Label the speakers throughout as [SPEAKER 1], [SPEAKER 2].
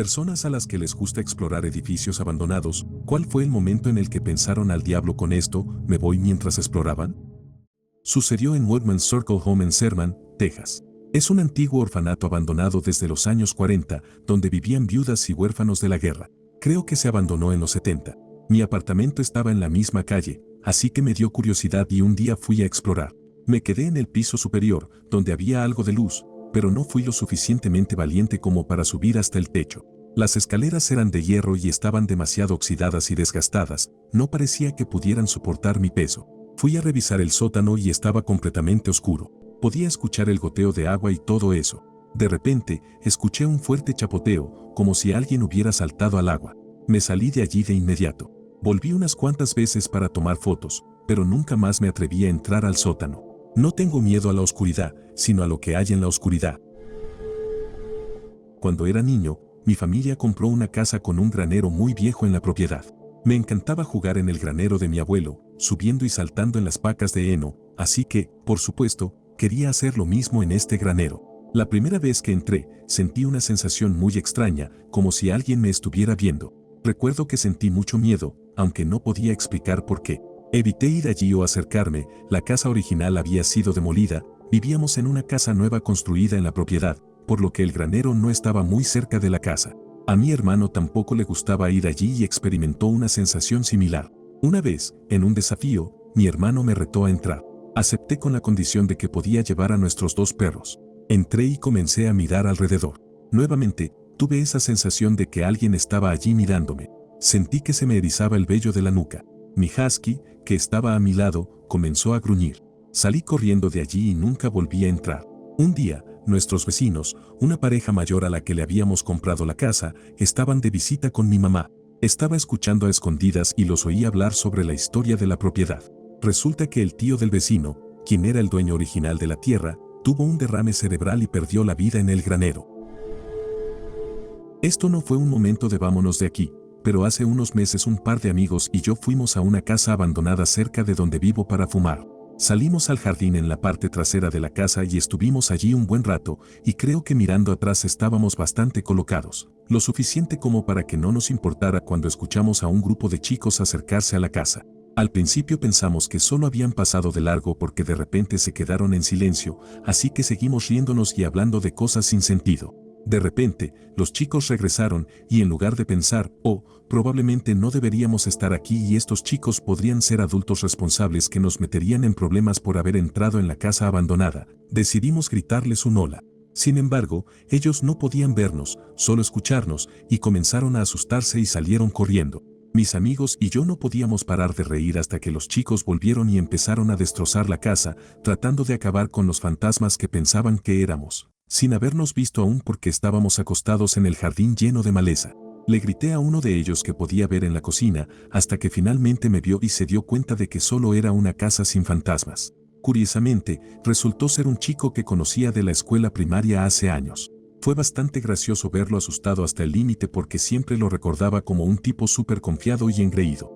[SPEAKER 1] Personas a las que les gusta explorar edificios abandonados, ¿cuál fue el momento en el que pensaron al diablo con esto, me voy mientras exploraban? Sucedió en Woodman's Circle Home en Sherman, Texas. Es un antiguo orfanato abandonado desde los años 40, donde vivían viudas y huérfanos de la guerra. Creo que se abandonó en los 70. Mi apartamento estaba en la misma calle, así que me dio curiosidad y un día fui a explorar. Me quedé en el piso superior, donde había algo de luz, pero no fui lo suficientemente valiente como para subir hasta el techo. Las escaleras eran de hierro y estaban demasiado oxidadas y desgastadas, no parecía que pudieran soportar mi peso. Fui a revisar el sótano y estaba completamente oscuro. Podía escuchar el goteo de agua y todo eso. De repente, escuché un fuerte chapoteo, como si alguien hubiera saltado al agua. Me salí de allí de inmediato. Volví unas cuantas veces para tomar fotos, pero nunca más me atreví a entrar al sótano. No tengo miedo a la oscuridad, sino a lo que hay en la oscuridad. Cuando era niño, mi familia compró una casa con un granero muy viejo en la propiedad. Me encantaba jugar en el granero de mi abuelo, subiendo y saltando en las pacas de heno, así que, por supuesto, quería hacer lo mismo en este granero. La primera vez que entré, sentí una sensación muy extraña, como si alguien me estuviera viendo. Recuerdo que sentí mucho miedo, aunque no podía explicar por qué. Evité ir allí o acercarme, la casa original había sido demolida, vivíamos en una casa nueva construida en la propiedad, por lo que el granero no estaba muy cerca de la casa. A mi hermano tampoco le gustaba ir allí y experimentó una sensación similar. Una vez, en un desafío, mi hermano me retó a entrar. Acepté con la condición de que podía llevar a nuestros 2 perros. Entré y comencé a mirar alrededor. Nuevamente, tuve esa sensación de que alguien estaba allí mirándome. Sentí que se me erizaba el vello de la nuca. Mi husky, que estaba a mi lado, comenzó a gruñir. Salí corriendo de allí y nunca volví a entrar. Un día, nuestros vecinos, una pareja mayor a la que le habíamos comprado la casa, estaban de visita con mi mamá. Estaba escuchando a escondidas y los oí hablar sobre la historia de la propiedad. Resulta que el tío del vecino, quien era el dueño original de la tierra, tuvo un derrame cerebral y perdió la vida en el granero. Esto no fue un momento de vámonos de aquí, pero hace unos meses un par de amigos y yo fuimos a una casa abandonada cerca de donde vivo para fumar. Salimos al jardín en la parte trasera de la casa y estuvimos allí un buen rato, y creo que mirando atrás estábamos bastante colocados, lo suficiente como para que no nos importara cuando escuchamos a un grupo de chicos acercarse a la casa. Al principio pensamos que solo habían pasado de largo porque de repente se quedaron en silencio, así que seguimos riéndonos y hablando de cosas sin sentido. De repente, los chicos regresaron y en lugar de pensar, oh, probablemente no deberíamos estar aquí y estos chicos podrían ser adultos responsables que nos meterían en problemas por haber entrado en la casa abandonada, decidimos gritarles un hola. Sin embargo, ellos no podían vernos, solo escucharnos, y comenzaron a asustarse y salieron corriendo. Mis amigos y yo no podíamos parar de reír hasta que los chicos volvieron y empezaron a destrozar la casa, tratando de acabar con los fantasmas que pensaban que éramos, sin habernos visto aún porque estábamos acostados en el jardín lleno de maleza. Le grité a uno de ellos que podía ver en la cocina, hasta que finalmente me vio y se dio cuenta de que solo era una casa sin fantasmas. Curiosamente, resultó ser un chico que conocía de la escuela primaria hace años. Fue bastante gracioso verlo asustado hasta el límite porque siempre lo recordaba como un tipo súper confiado y engreído.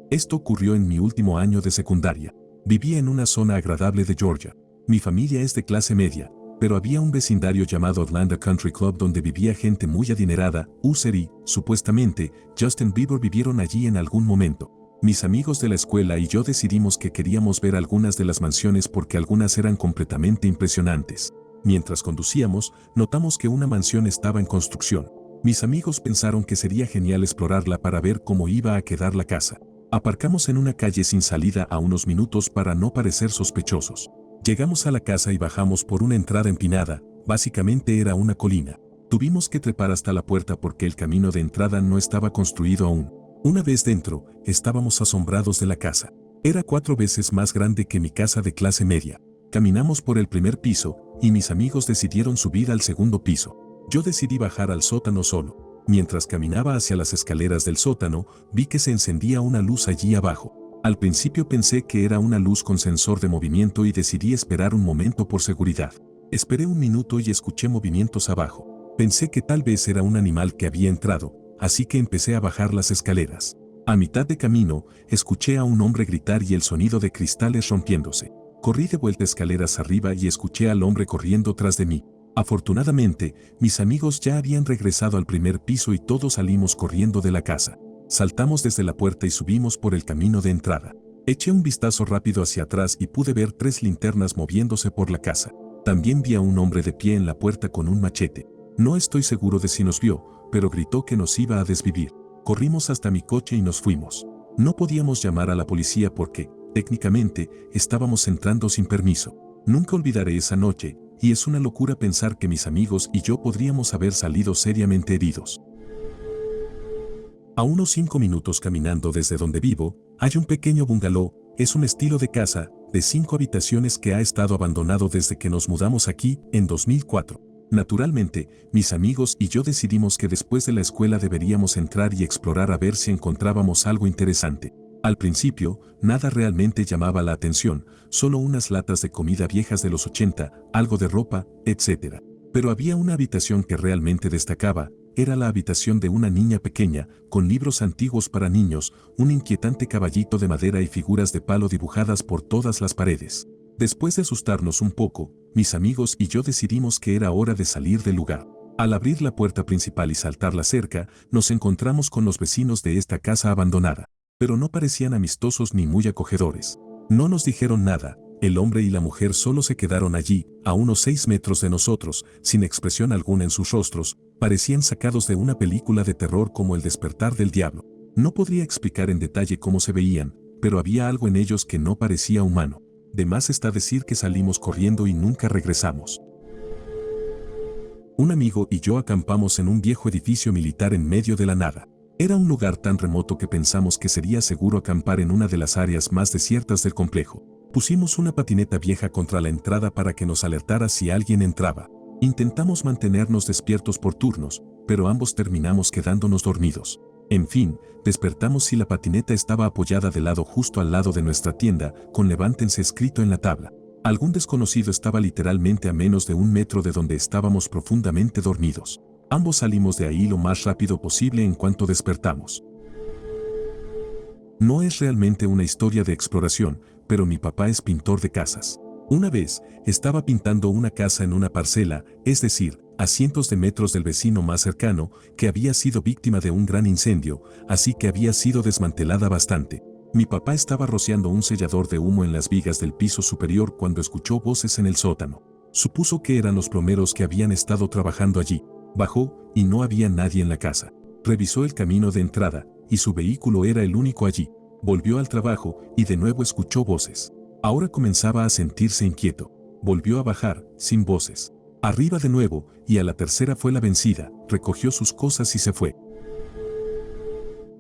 [SPEAKER 1] Esto ocurrió en mi último año de secundaria. Vivía en una zona agradable de Georgia. Mi familia es de clase media, pero había un vecindario llamado Atlanta Country Club donde vivía gente muy adinerada, Usher y, supuestamente, Justin Bieber vivieron allí en algún momento. Mis amigos de la escuela y yo decidimos que queríamos ver algunas de las mansiones porque algunas eran completamente impresionantes. Mientras conducíamos, notamos que una mansión estaba en construcción. Mis amigos pensaron que sería genial explorarla para ver cómo iba a quedar la casa. Aparcamos en una calle sin salida a unos minutos para no parecer sospechosos. Llegamos a la casa y bajamos por una entrada empinada, básicamente era una colina. Tuvimos que trepar hasta la puerta porque el camino de entrada no estaba construido aún. Una vez dentro, estábamos asombrados de la casa. Era 4 veces más grande que mi casa de clase media. Caminamos por el primer piso, y mis amigos decidieron subir al segundo piso. Yo decidí bajar al sótano solo. Mientras caminaba hacia las escaleras del sótano, vi que se encendía una luz allí abajo. Al principio pensé que era una luz con sensor de movimiento y decidí esperar un momento por seguridad. Esperé un minuto y escuché movimientos abajo. Pensé que tal vez era un animal que había entrado, así que empecé a bajar las escaleras. A mitad de camino, escuché a un hombre gritar y el sonido de cristales rompiéndose. Corrí de vuelta escaleras arriba y escuché al hombre corriendo tras de mí. Afortunadamente, mis amigos ya habían regresado al primer piso y todos salimos corriendo de la casa. Saltamos desde la puerta y subimos por el camino de entrada. Eché un vistazo rápido hacia atrás y pude ver 3 linternas moviéndose por la casa. También vi a un hombre de pie en la puerta con un machete. No estoy seguro de si nos vio, pero gritó que nos iba a desvivir. Corrimos hasta mi coche y nos fuimos. No podíamos llamar a la policía porque, técnicamente, estábamos entrando sin permiso. Nunca olvidaré esa noche, y es una locura pensar que mis amigos y yo podríamos haber salido seriamente heridos. A unos 5 minutos caminando desde donde vivo, hay un pequeño bungalow. Es un estilo de casa, de 5 habitaciones que ha estado abandonado desde que nos mudamos aquí, en 2004. Naturalmente, mis amigos y yo decidimos que después de la escuela deberíamos entrar y explorar a ver si encontrábamos algo interesante. Al principio, nada realmente llamaba la atención, solo unas latas de comida viejas de los 80, algo de ropa, etc. Pero había una habitación que realmente destacaba. Era la habitación de una niña pequeña, con libros antiguos para niños, un inquietante caballito de madera y figuras de palo dibujadas por todas las paredes. Después de asustarnos un poco, mis amigos y yo decidimos que era hora de salir del lugar. Al abrir la puerta principal y saltar la cerca, nos encontramos con los vecinos de esta casa abandonada. Pero no parecían amistosos ni muy acogedores. No nos dijeron nada. El hombre y la mujer solo se quedaron allí, a unos 6 metros de nosotros, sin expresión alguna en sus rostros. Parecían sacados de una película de terror como El despertar del diablo. No podría explicar en detalle cómo se veían, pero había algo en ellos que no parecía humano. De más está decir que salimos corriendo y nunca regresamos. Un amigo y yo acampamos en un viejo edificio militar en medio de la nada. Era un lugar tan remoto que pensamos que sería seguro acampar en una de las áreas más desiertas del complejo. Pusimos una patineta vieja contra la entrada para que nos alertara si alguien entraba. Intentamos mantenernos despiertos por turnos, pero ambos terminamos quedándonos dormidos. En fin, despertamos y la patineta estaba apoyada de lado justo al lado de nuestra tienda, con "Levántense" escrito en la tabla. Algún desconocido estaba literalmente a menos de 1 metro de donde estábamos profundamente dormidos. Ambos salimos de ahí lo más rápido posible en cuanto despertamos. No es realmente una historia de exploración, pero mi papá es pintor de casas. Una vez, estaba pintando una casa en una parcela, es decir, a cientos de metros del vecino más cercano, que había sido víctima de un gran incendio, así que había sido desmantelada bastante. Mi papá estaba rociando un sellador de humo en las vigas del piso superior cuando escuchó voces en el sótano. Supuso que eran los plomeros que habían estado trabajando allí. Bajó, y no había nadie en la casa. Revisó el camino de entrada, y su vehículo era el único allí. Volvió al trabajo, y de nuevo escuchó voces. Ahora comenzaba a sentirse inquieto. Volvió a bajar, sin voces. Arriba de nuevo, y a la tercera fue la vencida. Recogió sus cosas y se fue.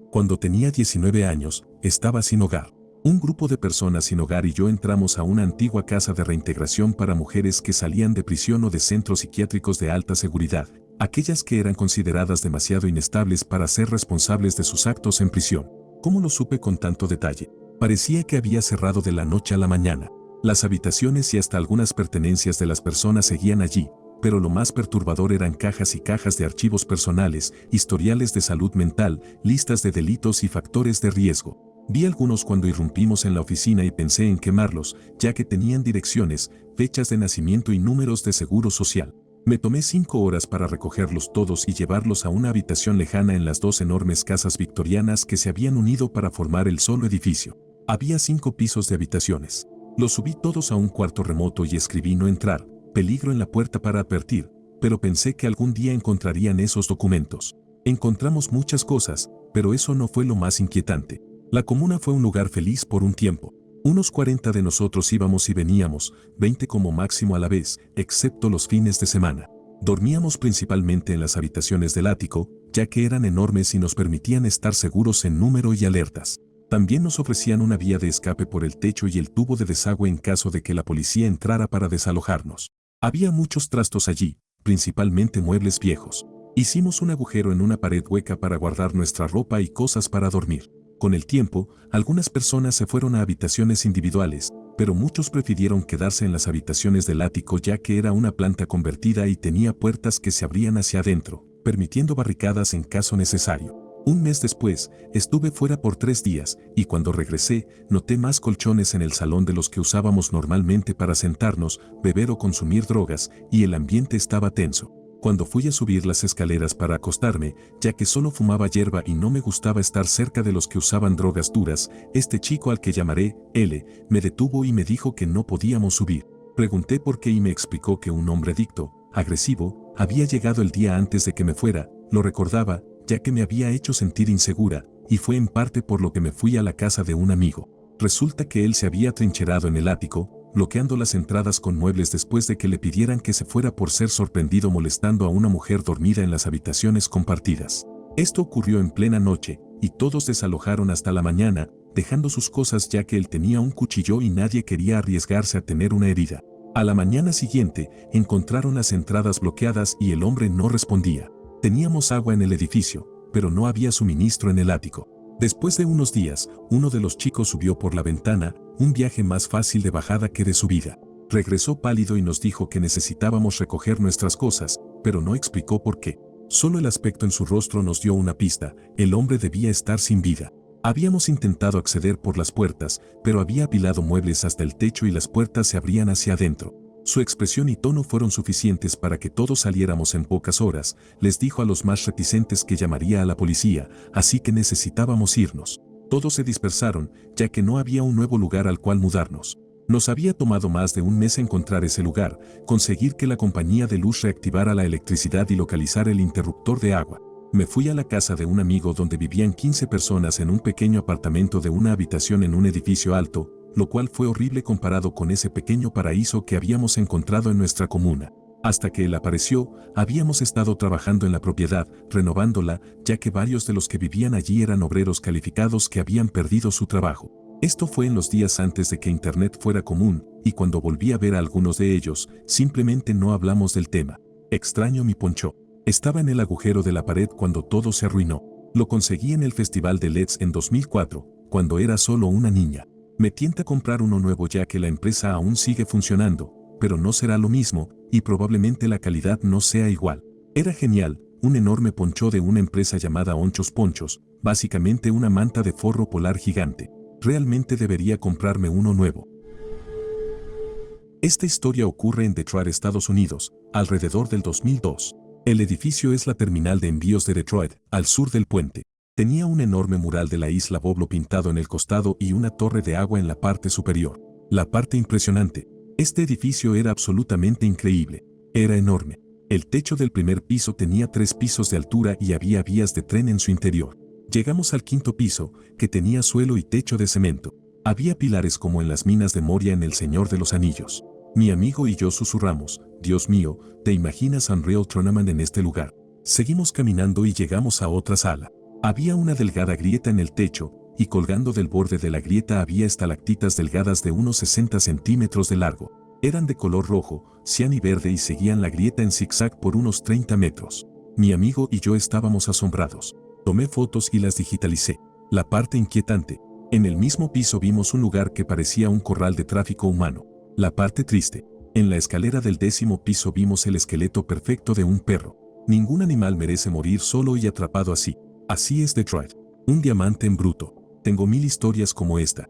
[SPEAKER 1] Cuando tenía 19 años, estaba sin hogar. Un grupo de personas sin hogar y yo entramos a una antigua casa de reintegración para mujeres que salían de prisión o de centros psiquiátricos de alta seguridad, aquellas que eran consideradas demasiado inestables para ser responsables de sus actos en prisión. ¿Cómo lo supe con tanto detalle? Parecía que había cerrado de la noche a la mañana. Las habitaciones y hasta algunas pertenencias de las personas seguían allí, pero lo más perturbador eran cajas y cajas de archivos personales, historiales de salud mental, listas de delitos y factores de riesgo. Vi algunos cuando irrumpimos en la oficina y pensé en quemarlos, ya que tenían direcciones, fechas de nacimiento y números de seguro social. Me tomé 5 horas para recogerlos todos y llevarlos a una habitación lejana en las 2 enormes casas victorianas que se habían unido para formar el solo edificio. Había 5 pisos de habitaciones. Los subí todos a un cuarto remoto y escribí "no entrar", peligro en la puerta para advertir, pero pensé que algún día encontrarían esos documentos. Encontramos muchas cosas, pero eso no fue lo más inquietante. La comuna fue un lugar feliz por un tiempo. Unos 40 de nosotros íbamos y veníamos, 20 como máximo a la vez, excepto los fines de semana. Dormíamos principalmente en las habitaciones del ático, ya que eran enormes y nos permitían estar seguros en número y alertas. También nos ofrecían una vía de escape por el techo y el tubo de desagüe en caso de que la policía entrara para desalojarnos. Había muchos trastos allí, principalmente muebles viejos. Hicimos un agujero en una pared hueca para guardar nuestra ropa y cosas para dormir. Con el tiempo, algunas personas se fueron a habitaciones individuales, pero muchos prefirieron quedarse en las habitaciones del ático ya que era una planta convertida y tenía puertas que se abrían hacia adentro, permitiendo barricadas en caso necesario. Un mes después, estuve fuera por 3 días, y cuando regresé, noté más colchones en el salón de los que usábamos normalmente para sentarnos, beber o consumir drogas, y el ambiente estaba tenso. Cuando fui a subir las escaleras para acostarme, ya que solo fumaba hierba y no me gustaba estar cerca de los que usaban drogas duras, este chico al que llamaré L, me detuvo y me dijo que no podíamos subir. Pregunté por qué y me explicó que un hombre adicto, agresivo, había llegado el día antes de que me fuera. Lo recordaba, ya que me había hecho sentir insegura, y fue en parte por lo que me fui a la casa de un amigo. Resulta que él se había trincherado en el ático, bloqueando las entradas con muebles después de que le pidieran que se fuera por ser sorprendido molestando a una mujer dormida en las habitaciones compartidas. Esto ocurrió en plena noche, y todos desalojaron hasta la mañana, dejando sus cosas ya que él tenía un cuchillo y nadie quería arriesgarse a tener una herida. A la mañana siguiente, encontraron las entradas bloqueadas y el hombre no respondía. Teníamos agua en el edificio, pero no había suministro en el ático. Después de unos días, uno de los chicos subió por la ventana, un viaje más fácil de bajada que de subida. Regresó pálido y nos dijo que necesitábamos recoger nuestras cosas, pero no explicó por qué. Solo el aspecto en su rostro nos dio una pista: el hombre debía estar sin vida. Habíamos intentado acceder por las puertas, pero había apilado muebles hasta el techo y las puertas se abrían hacia adentro. Su expresión y tono fueron suficientes para que todos saliéramos en pocas horas. Les dijo a los más reticentes que llamaría a la policía, así que necesitábamos irnos. Todos se dispersaron, ya que no había un nuevo lugar al cual mudarnos. Nos había tomado más de un mes encontrar ese lugar, conseguir que la compañía de luz reactivara la electricidad y localizar el interruptor de agua. Me fui a la casa de un amigo donde vivían 15 personas en un pequeño apartamento de una habitación en un edificio alto, lo cual fue horrible comparado con ese pequeño paraíso que habíamos encontrado en nuestra comuna. Hasta que él apareció, habíamos estado trabajando en la propiedad, renovándola, ya que varios de los que vivían allí eran obreros calificados que habían perdido su trabajo. Esto fue en los días antes de que Internet fuera común, y cuando volví a ver a algunos de ellos, simplemente no hablamos del tema. Extraño mi poncho. Estaba en el agujero de la pared cuando todo se arruinó. Lo conseguí en el Festival de LEDs en 2004, cuando era solo una niña. Me tienta comprar uno nuevo ya que la empresa aún sigue funcionando, pero no será lo mismo, y probablemente la calidad no sea igual. Era genial, un enorme poncho de una empresa llamada Onchos Ponchos, básicamente una manta de forro polar gigante. Realmente debería comprarme uno nuevo. Esta historia ocurre en Detroit, Estados Unidos, alrededor del 2002. El edificio es la terminal de envíos de Detroit, al sur del puente. Tenía un enorme mural de la isla Boblo pintado en el costado y una torre de agua en la parte superior. La parte impresionante. Este edificio era absolutamente increíble. Era enorme. El techo del primer piso tenía 3 pisos de altura y había vías de tren en su interior. Llegamos al 5.º piso, que tenía suelo y techo de cemento. Había pilares como en las minas de Moria en El Señor de los Anillos. Mi amigo y yo susurramos: Dios mío, ¿te imaginas Unreal Tournament en este lugar? Seguimos caminando y llegamos a otra sala. Había una delgada grieta en el techo, y colgando del borde de la grieta había estalactitas delgadas de unos 60 centímetros de largo. Eran de color rojo, cian y verde y seguían la grieta en zigzag por unos 30 metros. Mi amigo y yo estábamos asombrados. Tomé fotos y las digitalicé. La parte inquietante. En el mismo piso vimos un lugar que parecía un corral de tráfico humano. La parte triste. En la escalera del 10.º piso vimos el esqueleto perfecto de un perro. Ningún animal merece morir solo y atrapado así. Así es Detroit. Un diamante en bruto. Tengo 1000 historias como esta.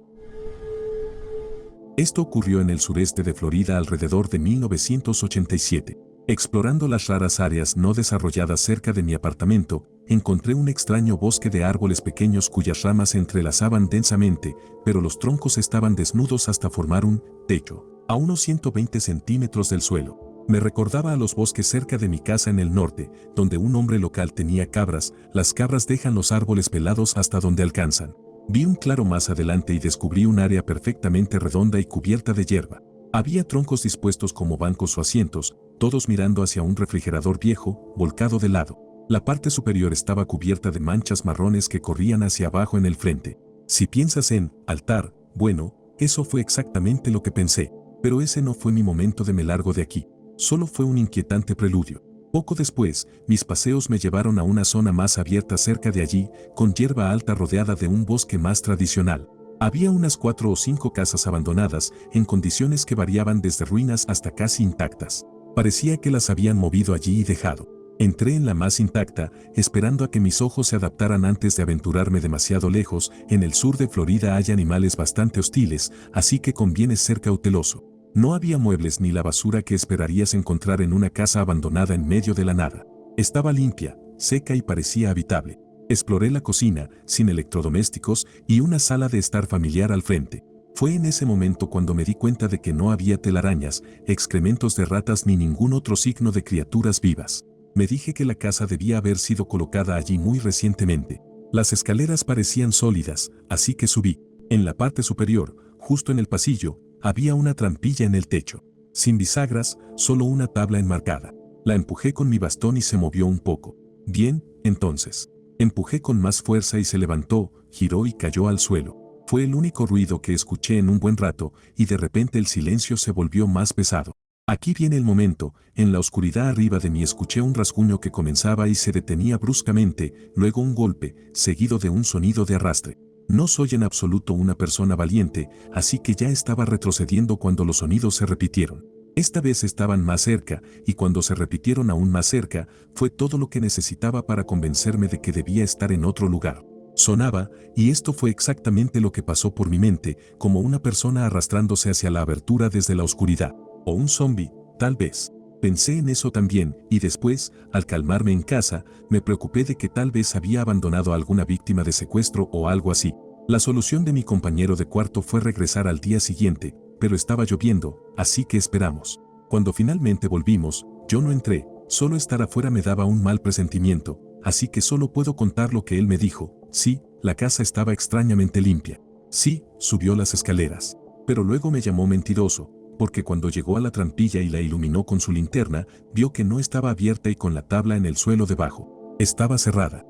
[SPEAKER 1] Esto ocurrió en el sureste de Florida alrededor de 1987. Explorando las raras áreas no desarrolladas cerca de mi apartamento, encontré un extraño bosque de árboles pequeños cuyas ramas se entrelazaban densamente, pero los troncos estaban desnudos hasta formar un techo, a unos 120 centímetros del suelo. Me recordaba a los bosques cerca de mi casa en el norte, donde un hombre local tenía cabras. Las cabras dejan los árboles pelados hasta donde alcanzan. Vi un claro más adelante y descubrí un área perfectamente redonda y cubierta de hierba. Había troncos dispuestos como bancos o asientos, todos mirando hacia un refrigerador viejo, volcado de lado. La parte superior estaba cubierta de manchas marrones que corrían hacia abajo en el frente. Si piensas en altar, bueno, eso fue exactamente lo que pensé, pero ese no fue mi momento de me largo de aquí. Solo fue un inquietante preludio. Poco después, mis paseos me llevaron a una zona más abierta cerca de allí, con hierba alta rodeada de un bosque más tradicional. Había unas 4 o 5 casas abandonadas, en condiciones que variaban desde ruinas hasta casi intactas. Parecía que las habían movido allí y dejado. Entré en la más intacta, esperando a que mis ojos se adaptaran antes de aventurarme demasiado lejos. En el sur de Florida hay animales bastante hostiles, así que conviene ser cauteloso. No había muebles ni la basura que esperarías encontrar en una casa abandonada en medio de la nada. Estaba limpia, seca y parecía habitable. Exploré la cocina, sin electrodomésticos, y una sala de estar familiar al frente. Fue en ese momento cuando me di cuenta de que no había telarañas, excrementos de ratas ni ningún otro signo de criaturas vivas. Me dije que la casa debía haber sido colocada allí muy recientemente. Las escaleras parecían sólidas, así que subí. En la parte superior, justo en el pasillo, había una trampilla en el techo. Sin bisagras, solo una tabla enmarcada. La empujé con mi bastón y se movió un poco. Bien, entonces. Empujé con más fuerza y se levantó, giró y cayó al suelo. Fue el único ruido que escuché en un buen rato, y de repente el silencio se volvió más pesado. Aquí viene el momento. En la oscuridad arriba de mí escuché un rasguño que comenzaba y se detenía bruscamente, luego un golpe, seguido de un sonido de arrastre. No soy en absoluto una persona valiente, así que ya estaba retrocediendo cuando los sonidos se repitieron. Esta vez estaban más cerca, y cuando se repitieron aún más cerca, fue todo lo que necesitaba para convencerme de que debía estar en otro lugar. Sonaba, y esto fue exactamente lo que pasó por mi mente, como una persona arrastrándose hacia la abertura desde la oscuridad. O un zombi, tal vez. Pensé en eso también, y después, al calmarme en casa, me preocupé de que tal vez había abandonado a alguna víctima de secuestro o algo así. La solución de mi compañero de cuarto fue regresar al día siguiente, pero estaba lloviendo, así que esperamos. Cuando finalmente volvimos, yo no entré, solo estar afuera me daba un mal presentimiento, así que solo puedo contar lo que él me dijo. Sí, la casa estaba extrañamente limpia. Sí, subió las escaleras. Pero luego me llamó mentiroso, porque cuando llegó a la trampilla y la iluminó con su linterna, vio que no estaba abierta y con la tabla en el suelo debajo. Estaba cerrada.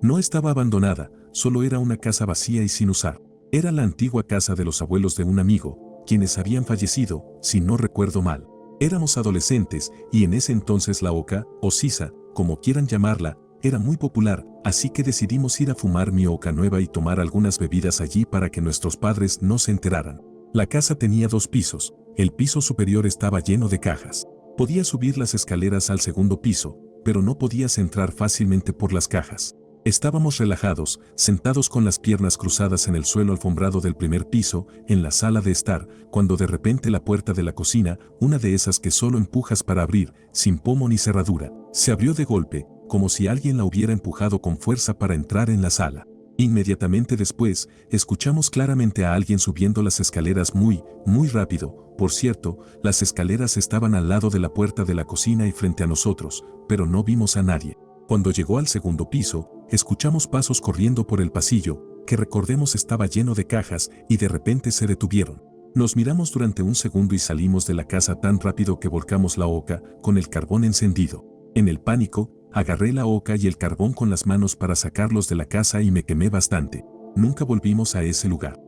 [SPEAKER 1] No estaba abandonada, solo era una casa vacía y sin usar. Era la antigua casa de los abuelos de un amigo, quienes habían fallecido, si no recuerdo mal. Éramos adolescentes, y en ese entonces la oca, o sisa, como quieran llamarla, era muy popular, así que decidimos ir a fumar mi oca nueva y tomar algunas bebidas allí para que nuestros padres no se enteraran. La casa tenía 2 pisos, el piso superior estaba lleno de cajas. Podías subir las escaleras al segundo piso, pero no podías entrar fácilmente por las cajas. Estábamos relajados, sentados con las piernas cruzadas en el suelo alfombrado del primer piso, en la sala de estar, cuando de repente la puerta de la cocina, una de esas que solo empujas para abrir, sin pomo ni cerradura, se abrió de golpe, como si alguien la hubiera empujado con fuerza para entrar en la sala. Inmediatamente después, escuchamos claramente a alguien subiendo las escaleras muy rápido. Por cierto, las escaleras estaban al lado de la puerta de la cocina y frente a nosotros, pero no vimos a nadie. Cuando llegó al segundo piso, escuchamos pasos corriendo por el pasillo, que recordemos estaba lleno de cajas, y de repente se detuvieron. Nos miramos durante un segundo y salimos de la casa tan rápido que volcamos la oca, con el carbón encendido. En el pánico, agarré la oca y el carbón con las manos para sacarlos de la casa y me quemé bastante. Nunca volvimos a ese lugar.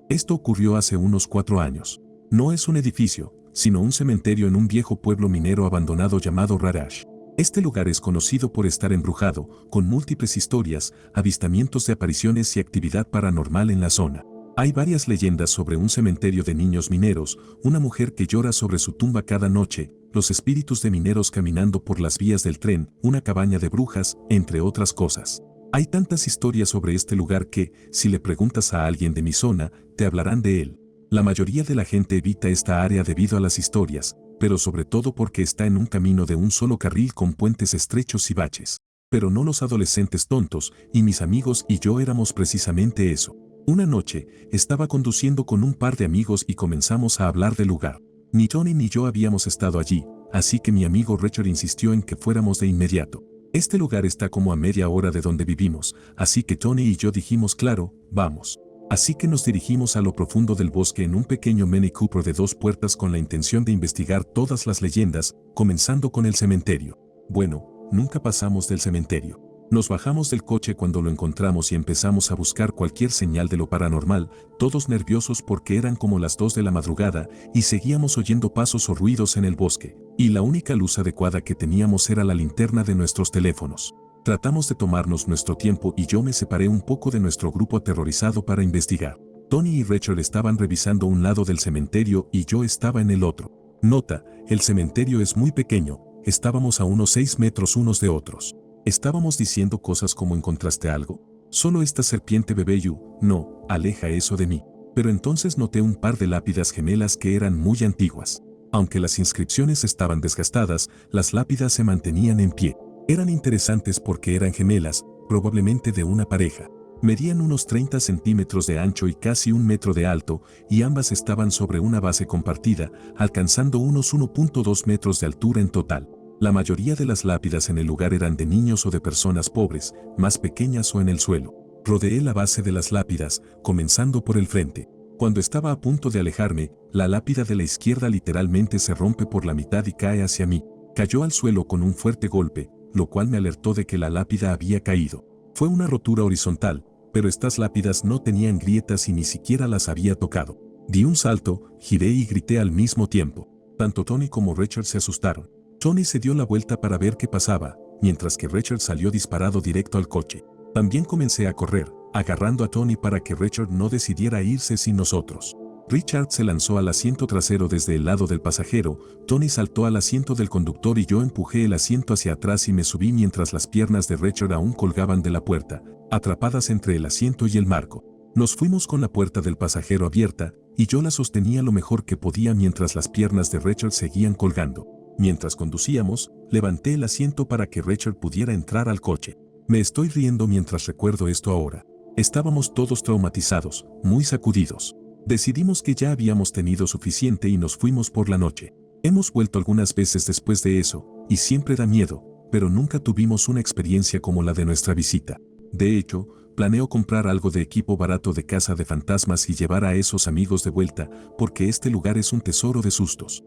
[SPEAKER 1] Esto ocurrió hace unos 4 años. No es un edificio, sino un cementerio en un viejo pueblo minero abandonado llamado Rarash. Este lugar es conocido por estar embrujado, con múltiples historias, avistamientos de apariciones y actividad paranormal en la zona. Hay varias leyendas sobre un cementerio de niños mineros, una mujer que llora sobre su tumba cada noche, los espíritus de mineros caminando por las vías del tren, una cabaña de brujas, entre otras cosas. Hay tantas historias sobre este lugar que, si le preguntas a alguien de mi zona, te hablarán de él. La mayoría de la gente evita esta área debido a las historias, pero sobre todo porque está en un camino de un solo carril con puentes estrechos y baches. Pero no los adolescentes tontos, y mis amigos y yo éramos precisamente eso. Una noche, estaba conduciendo con un par de amigos y comenzamos a hablar del lugar. Ni Tony ni yo habíamos estado allí, así que mi amigo Richard insistió en que fuéramos de inmediato. Este lugar está como a media hora de donde vivimos, así que Tony y yo dijimos claro, vamos. Así que nos dirigimos a lo profundo del bosque en un pequeño Mini Cooper de 2 puertas con la intención de investigar todas las leyendas, comenzando con el cementerio. Bueno, nunca pasamos del cementerio. Nos bajamos del coche cuando lo encontramos y empezamos a buscar cualquier señal de lo paranormal, todos nerviosos porque eran como las 2 de la madrugada y seguíamos oyendo pasos o ruidos en el bosque, y la única luz adecuada que teníamos era la linterna de nuestros teléfonos. Tratamos de tomarnos nuestro tiempo y yo me separé un poco de nuestro grupo aterrorizado para investigar. Tony y Rachel estaban revisando un lado del cementerio y yo estaba en el otro. Nota, el cementerio es muy pequeño, estábamos a unos 6 metros unos de otros. Estábamos diciendo cosas como ¿encontraste algo? Solo esta serpiente bebé no, aleja eso de mí. Pero entonces noté un par de lápidas gemelas que eran muy antiguas. Aunque las inscripciones estaban desgastadas, las lápidas se mantenían en pie. Eran interesantes porque eran gemelas, probablemente de una pareja. Medían unos 30 centímetros de ancho y casi 1 metro de alto, y ambas estaban sobre una base compartida, alcanzando unos 1.2 metros de altura en total. La mayoría de las lápidas en el lugar eran de niños o de personas pobres, más pequeñas o en el suelo. Rodeé la base de las lápidas, comenzando por el frente. Cuando estaba a punto de alejarme, la lápida de la izquierda literalmente se rompe por la mitad y cae hacia mí. Cayó al suelo con un fuerte golpe, lo cual me alertó de que la lápida había caído. Fue una rotura horizontal, pero estas lápidas no tenían grietas y ni siquiera las había tocado. Di un salto, giré y grité al mismo tiempo. Tanto Tony como Richard se asustaron. Tony se dio la vuelta para ver qué pasaba, mientras que Richard salió disparado directo al coche. También comencé a correr, agarrando a Tony para que Richard no decidiera irse sin nosotros. Richard se lanzó al asiento trasero desde el lado del pasajero, Tony saltó al asiento del conductor y yo empujé el asiento hacia atrás y me subí mientras las piernas de Richard aún colgaban de la puerta, atrapadas entre el asiento y el marco. Nos fuimos con la puerta del pasajero abierta, y yo la sostenía lo mejor que podía mientras las piernas de Richard seguían colgando. Mientras conducíamos, levanté el asiento para que Richard pudiera entrar al coche. Me estoy riendo mientras recuerdo esto ahora. Estábamos todos traumatizados, muy sacudidos. Decidimos que ya habíamos tenido suficiente y nos fuimos por la noche. Hemos vuelto algunas veces después de eso, y siempre da miedo, pero nunca tuvimos una experiencia como la de nuestra visita. De hecho, planeo comprar algo de equipo barato de caza de fantasmas y llevar a esos amigos de vuelta, porque este lugar es un tesoro de sustos.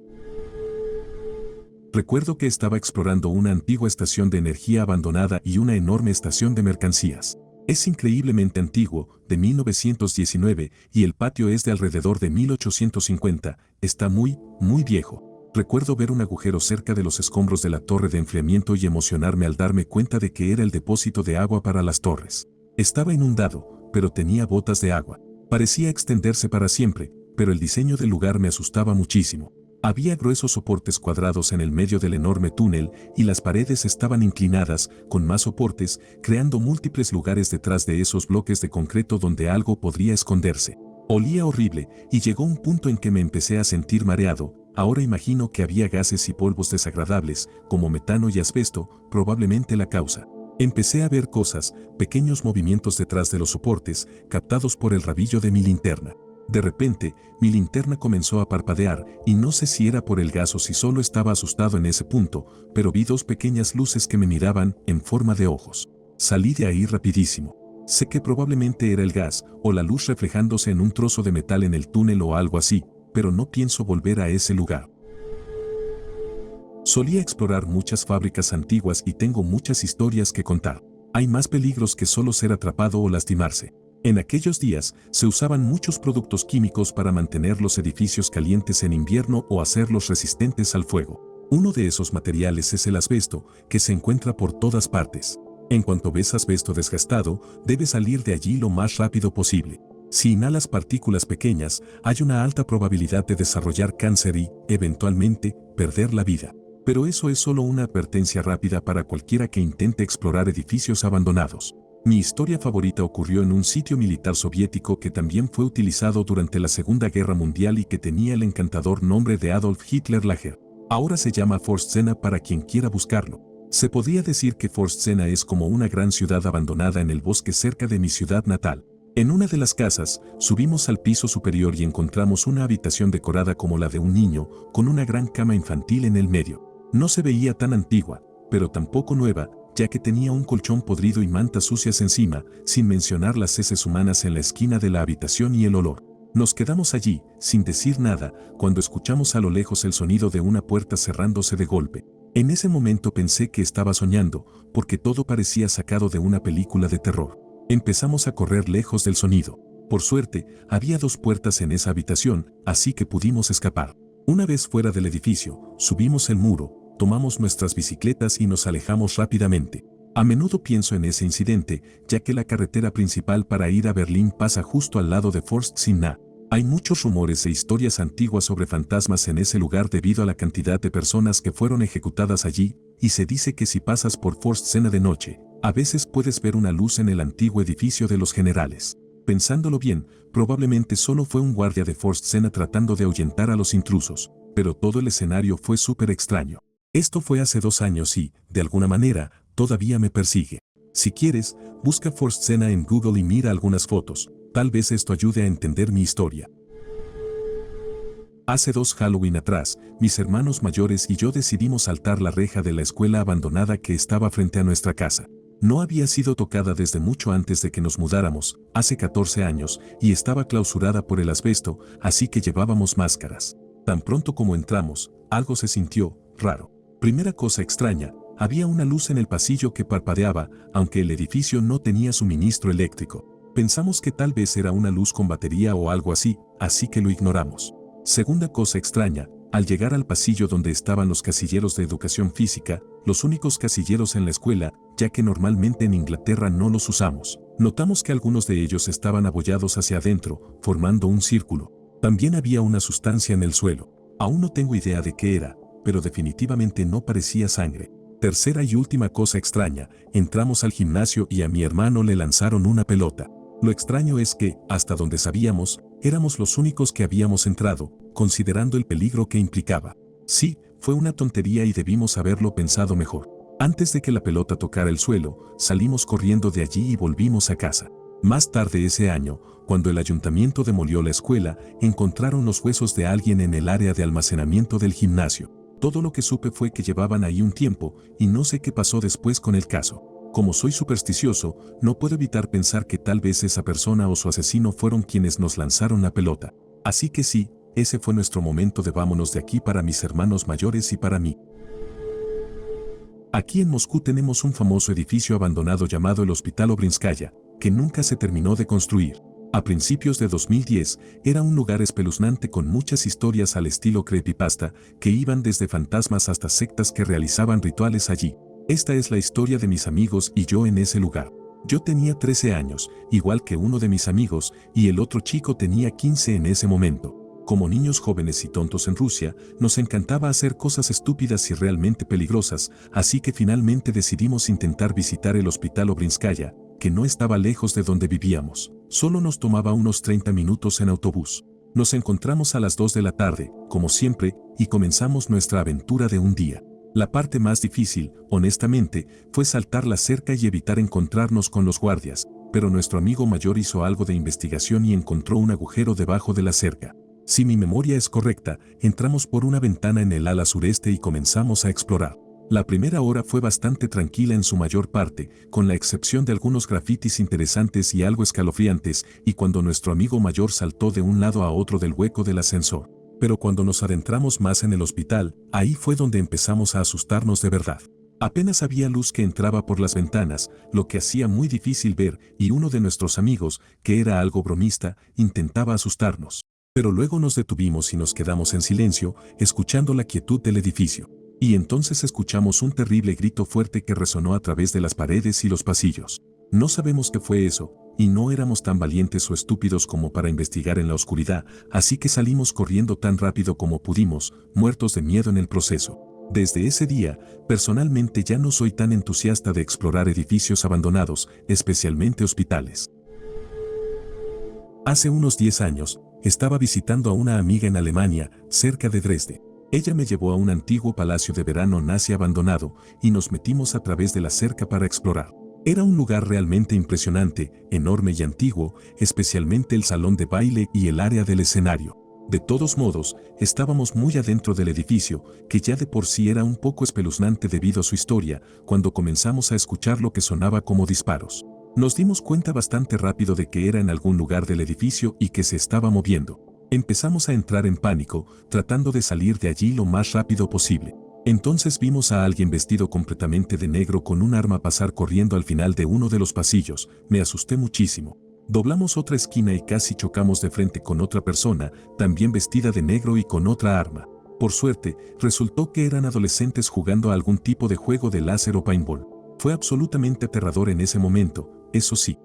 [SPEAKER 1] Recuerdo que estaba explorando una antigua estación de energía abandonada y una enorme estación de mercancías. Es increíblemente antiguo, de 1919, y el patio es de alrededor de 1850, está muy viejo. Recuerdo ver un agujero cerca de los escombros de la torre de enfriamiento y emocionarme al darme cuenta de que era el depósito de agua para las torres. Estaba inundado, pero tenía botas de agua. Parecía extenderse para siempre, pero el diseño del lugar me asustaba muchísimo. Había gruesos soportes cuadrados en el medio del enorme túnel y las paredes estaban inclinadas, con más soportes, creando múltiples lugares detrás de esos bloques de concreto donde algo podría esconderse. Olía horrible y llegó un punto en que me empecé a sentir mareado. Ahora imagino que había gases y polvos desagradables, como metano y asbesto, probablemente la causa. Empecé a ver cosas, pequeños movimientos detrás de los soportes, captados por el rabillo de mi linterna. De repente, mi linterna comenzó a parpadear, y no sé si era por el gas o si solo estaba asustado en ese punto, pero vi dos pequeñas luces que me miraban, en forma de ojos. Salí de ahí rapidísimo. Sé que probablemente era el gas, o la luz reflejándose en un trozo de metal en el túnel o algo así, pero no pienso volver a ese lugar. Solía explorar muchas fábricas antiguas y tengo muchas historias que contar. Hay más peligros que solo ser atrapado o lastimarse. En aquellos días, se usaban muchos productos químicos para mantener los edificios calientes en invierno o hacerlos resistentes al fuego. Uno de esos materiales es el asbesto, que se encuentra por todas partes. En cuanto ves asbesto desgastado, debes salir de allí lo más rápido posible. Si inhalas partículas pequeñas, hay una alta probabilidad de desarrollar cáncer y, eventualmente, perder la vida. Pero eso es solo una advertencia rápida para cualquiera que intente explorar edificios abandonados. Mi historia favorita ocurrió en un sitio militar soviético que también fue utilizado durante la Segunda Guerra Mundial y que tenía el encantador nombre de Adolf Hitler Lager. Ahora se llama Forstsena para quien quiera buscarlo. Se podría decir que Forstsena es como una gran ciudad abandonada en el bosque cerca de mi ciudad natal. En una de las casas, subimos al piso superior y encontramos una habitación decorada como la de un niño, con una gran cama infantil en el medio. No se veía tan antigua, pero tampoco nueva, ya que tenía un colchón podrido y mantas sucias encima, sin mencionar las heces humanas en la esquina de la habitación y el olor. Nos quedamos allí, sin decir nada, cuando escuchamos a lo lejos el sonido de una puerta cerrándose de golpe. En ese momento pensé que estaba soñando, porque todo parecía sacado de una película de terror. Empezamos a correr lejos del sonido. Por suerte, había dos puertas en esa habitación, así que pudimos escapar. Una vez fuera del edificio, subimos el muro, tomamos nuestras bicicletas y nos alejamos rápidamente. A menudo pienso en ese incidente, ya que la carretera principal para ir a Berlín pasa justo al lado de Forstsena. Hay muchos rumores e historias antiguas sobre fantasmas en ese lugar debido a la cantidad de personas que fueron ejecutadas allí, y se dice que si pasas por Forst Cena de noche, a veces puedes ver una luz en el antiguo edificio de los generales. Pensándolo bien, probablemente solo fue un guardia de Forst Cena tratando de ahuyentar a los intrusos, pero todo el escenario fue súper extraño. Esto fue hace 2 años y, de alguna manera, todavía me persigue. Si quieres, busca Forst Cena en Google y mira algunas fotos. Tal vez esto ayude a entender mi historia. Hace 2 Halloween atrás, mis hermanos mayores y yo decidimos saltar la reja de la escuela abandonada que estaba frente a nuestra casa. No había sido tocada desde mucho antes de que nos mudáramos, hace 14 años, y estaba clausurada por el asbesto, así que llevábamos máscaras. Tan pronto como entramos, algo se sintió raro. Primera cosa extraña, había una luz en el pasillo que parpadeaba, aunque el edificio no tenía suministro eléctrico. Pensamos que tal vez era una luz con batería o algo así que lo ignoramos. Segunda cosa extraña, al llegar al pasillo donde estaban los casilleros de educación física, los únicos casilleros en la escuela, ya que normalmente en Inglaterra no los usamos, notamos que algunos de ellos estaban abollados hacia adentro, formando un círculo. También había una sustancia en el suelo. Aún no tengo idea de qué era, pero definitivamente no parecía sangre. Tercera y última cosa extraña, entramos al gimnasio y a mi hermano le lanzaron una pelota. Lo extraño es que, hasta donde sabíamos, éramos los únicos que habíamos entrado, considerando el peligro que implicaba. Sí, fue una tontería y debimos haberlo pensado mejor. Antes de que la pelota tocara el suelo, salimos corriendo de allí y volvimos a casa. Más tarde ese año, cuando el ayuntamiento demolió la escuela, encontraron los huesos de alguien en el área de almacenamiento del gimnasio. Todo lo que supe fue que llevaban ahí un tiempo, y no sé qué pasó después con el caso. Como soy supersticioso, no puedo evitar pensar que tal vez esa persona o su asesino fueron quienes nos lanzaron la pelota. Así que sí, ese fue nuestro momento de vámonos de aquí para mis hermanos mayores y para mí. Aquí en Moscú tenemos un famoso edificio abandonado llamado el Hospital Obrinskaya, que nunca se terminó de construir. A principios de 2010, era un lugar espeluznante con muchas historias al estilo creepypasta, que iban desde fantasmas hasta sectas que realizaban rituales allí. Esta es la historia de mis amigos y yo en ese lugar. Yo tenía 13 años, igual que uno de mis amigos, y el otro chico tenía 15 en ese momento. Como niños jóvenes y tontos en Rusia, nos encantaba hacer cosas estúpidas y realmente peligrosas, así que finalmente decidimos intentar visitar el Hospital Obrinskaya, que no estaba lejos de donde vivíamos. Solo nos tomaba unos 30 minutos en autobús. Nos encontramos a las 2 de la tarde, como siempre, y comenzamos nuestra aventura de un día. La parte más difícil, honestamente, fue saltar la cerca y evitar encontrarnos con los guardias, pero nuestro amigo mayor hizo algo de investigación y encontró un agujero debajo de la cerca. Si mi memoria es correcta, entramos por una ventana en el ala sureste y comenzamos a explorar. La primera hora fue bastante tranquila en su mayor parte, con la excepción de algunos grafitis interesantes y algo escalofriantes, y cuando nuestro amigo mayor saltó de un lado a otro del hueco del ascensor. Pero cuando nos adentramos más en el hospital, ahí fue donde empezamos a asustarnos de verdad. Apenas había luz que entraba por las ventanas, lo que hacía muy difícil ver, y uno de nuestros amigos, que era algo bromista, intentaba asustarnos. Pero luego nos detuvimos y nos quedamos en silencio, escuchando la quietud del edificio. Y entonces escuchamos un terrible grito fuerte que resonó a través de las paredes y los pasillos. No sabemos qué fue eso, y no éramos tan valientes o estúpidos como para investigar en la oscuridad, así que salimos corriendo tan rápido como pudimos, muertos de miedo en el proceso. Desde ese día, personalmente ya no soy tan entusiasta de explorar edificios abandonados, especialmente hospitales. Hace unos 10 años, estaba visitando a una amiga en Alemania, cerca de Dresde. Ella me llevó a un antiguo palacio de verano nazi abandonado, y nos metimos a través de la cerca para explorar. Era un lugar realmente impresionante, enorme y antiguo, especialmente el salón de baile y el área del escenario. De todos modos, estábamos muy adentro del edificio, que ya de por sí era un poco espeluznante debido a su historia, cuando comenzamos a escuchar lo que sonaba como disparos. Nos dimos cuenta bastante rápido de que era en algún lugar del edificio y que se estaba moviendo. Empezamos a entrar en pánico, tratando de salir de allí lo más rápido posible. Entonces vimos a alguien vestido completamente de negro con un arma pasar corriendo al final de uno de los pasillos. Me asusté muchísimo. Doblamos otra esquina y casi chocamos de frente con otra persona, también vestida de negro y con otra arma. Por suerte, resultó que eran adolescentes jugando a algún tipo de juego de láser o paintball. Fue absolutamente aterrador en ese momento, eso sí.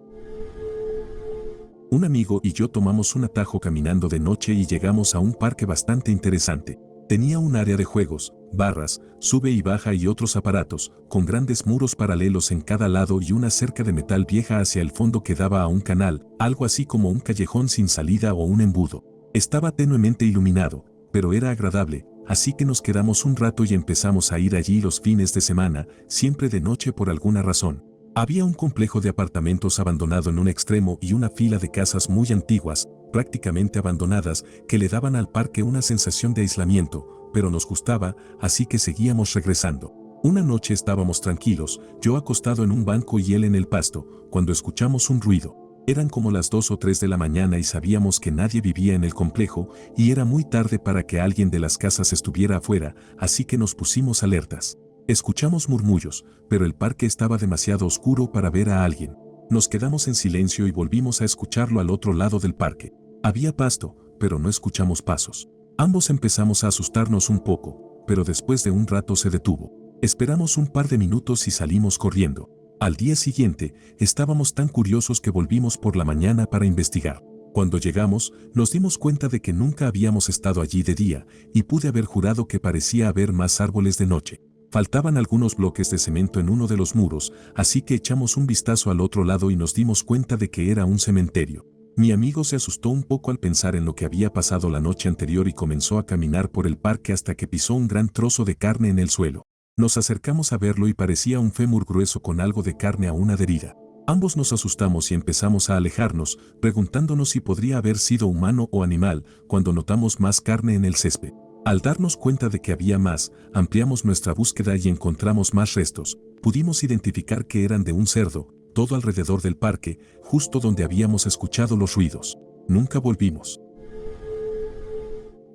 [SPEAKER 1] Un amigo y yo tomamos un atajo caminando de noche y llegamos a un parque bastante interesante. Tenía un área de juegos, barras, sube y baja y otros aparatos, con grandes muros paralelos en cada lado y una cerca de metal vieja hacia el fondo que daba a un canal, algo así como un callejón sin salida o un embudo. Estaba tenuemente iluminado, pero era agradable, así que nos quedamos un rato y empezamos a ir allí los fines de semana, siempre de noche por alguna razón. Había un complejo de apartamentos abandonado en un extremo y una fila de casas muy antiguas, prácticamente abandonadas, que le daban al parque una sensación de aislamiento, pero nos gustaba, así que seguíamos regresando. Una noche estábamos tranquilos, yo acostado en un banco y él en el pasto, cuando escuchamos un ruido. Eran como las 2 o 3 de la mañana y sabíamos que nadie vivía en el complejo, y era muy tarde para que alguien de las casas estuviera afuera, así que nos pusimos alertas. Escuchamos murmullos, pero el parque estaba demasiado oscuro para ver a alguien. Nos quedamos en silencio y volvimos a escucharlo al otro lado del parque. Había pasto, pero no escuchamos pasos. Ambos empezamos a asustarnos un poco, pero después de un rato se detuvo. Esperamos un par de minutos y salimos corriendo. Al día siguiente, estábamos tan curiosos que volvimos por la mañana para investigar. Cuando llegamos, nos dimos cuenta de que nunca habíamos estado allí de día, y pude haber jurado que parecía haber más árboles de noche. Faltaban algunos bloques de cemento en uno de los muros, así que echamos un vistazo al otro lado y nos dimos cuenta de que era un cementerio. Mi amigo se asustó un poco al pensar en lo que había pasado la noche anterior y comenzó a caminar por el parque hasta que pisó un gran trozo de carne en el suelo. Nos acercamos a verlo y parecía un fémur grueso con algo de carne aún adherida. Ambos nos asustamos y empezamos a alejarnos, preguntándonos si podría haber sido humano o animal, cuando notamos más carne en el césped. Al darnos cuenta de que había más, ampliamos nuestra búsqueda y encontramos más restos. Pudimos identificar que eran de un cerdo, todo alrededor del parque, justo donde habíamos escuchado los ruidos. Nunca volvimos.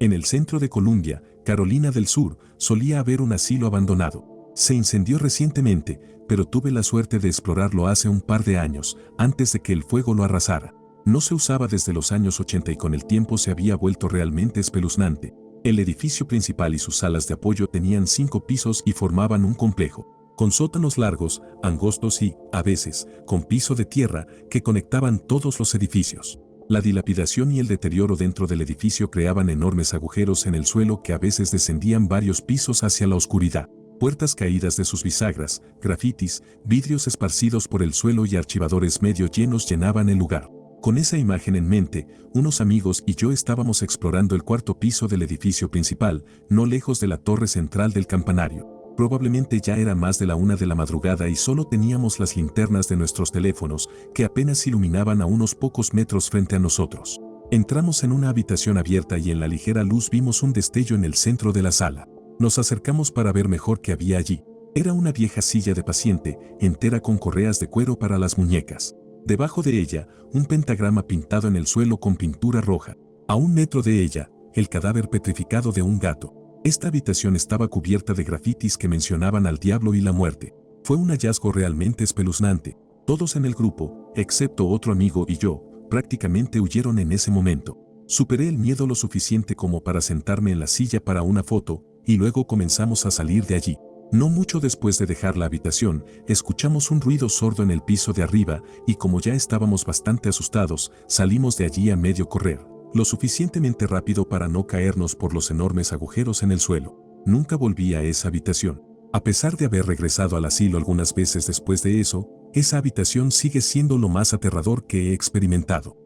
[SPEAKER 1] En el centro de Columbia, Carolina del Sur, solía haber un asilo abandonado. Se incendió recientemente, pero tuve la suerte de explorarlo hace un par de años, antes de que el fuego lo arrasara. No se usaba desde los años 80 y con el tiempo se había vuelto realmente espeluznante. El edificio principal y sus salas de apoyo tenían 5 pisos y formaban un complejo, con sótanos largos, angostos y, a veces, con piso de tierra que conectaban todos los edificios. La dilapidación y el deterioro dentro del edificio creaban enormes agujeros en el suelo que a veces descendían varios pisos hacia la oscuridad. Puertas caídas de sus bisagras, grafitis, vidrios esparcidos por el suelo y archivadores medio llenos llenaban el lugar. Con esa imagen en mente, unos amigos y yo estábamos explorando el 4.º piso del edificio principal, no lejos de la torre central del campanario. Probablemente ya era más de la 1 de la madrugada y solo teníamos las linternas de nuestros teléfonos, que apenas iluminaban a unos pocos metros frente a nosotros. Entramos en una habitación abierta y en la ligera luz vimos un destello en el centro de la sala. Nos acercamos para ver mejor qué había allí. Era una vieja silla de paciente, entera con correas de cuero para las muñecas. Debajo de ella, un pentagrama pintado en el suelo con pintura roja. A 1 metro de ella, el cadáver petrificado de un gato. Esta habitación estaba cubierta de grafitis que mencionaban al diablo y la muerte. Fue un hallazgo realmente espeluznante. Todos en el grupo, excepto otro amigo y yo, prácticamente huyeron en ese momento. Superé el miedo lo suficiente como para sentarme en la silla para una foto, y luego comenzamos a salir de allí. No mucho después de dejar la habitación, escuchamos un ruido sordo en el piso de arriba y como ya estábamos bastante asustados, salimos de allí a medio correr, lo suficientemente rápido para no caernos por los enormes agujeros en el suelo. Nunca volví a esa habitación. A pesar de haber regresado al asilo algunas veces después de eso, esa habitación sigue siendo lo más aterrador que he experimentado.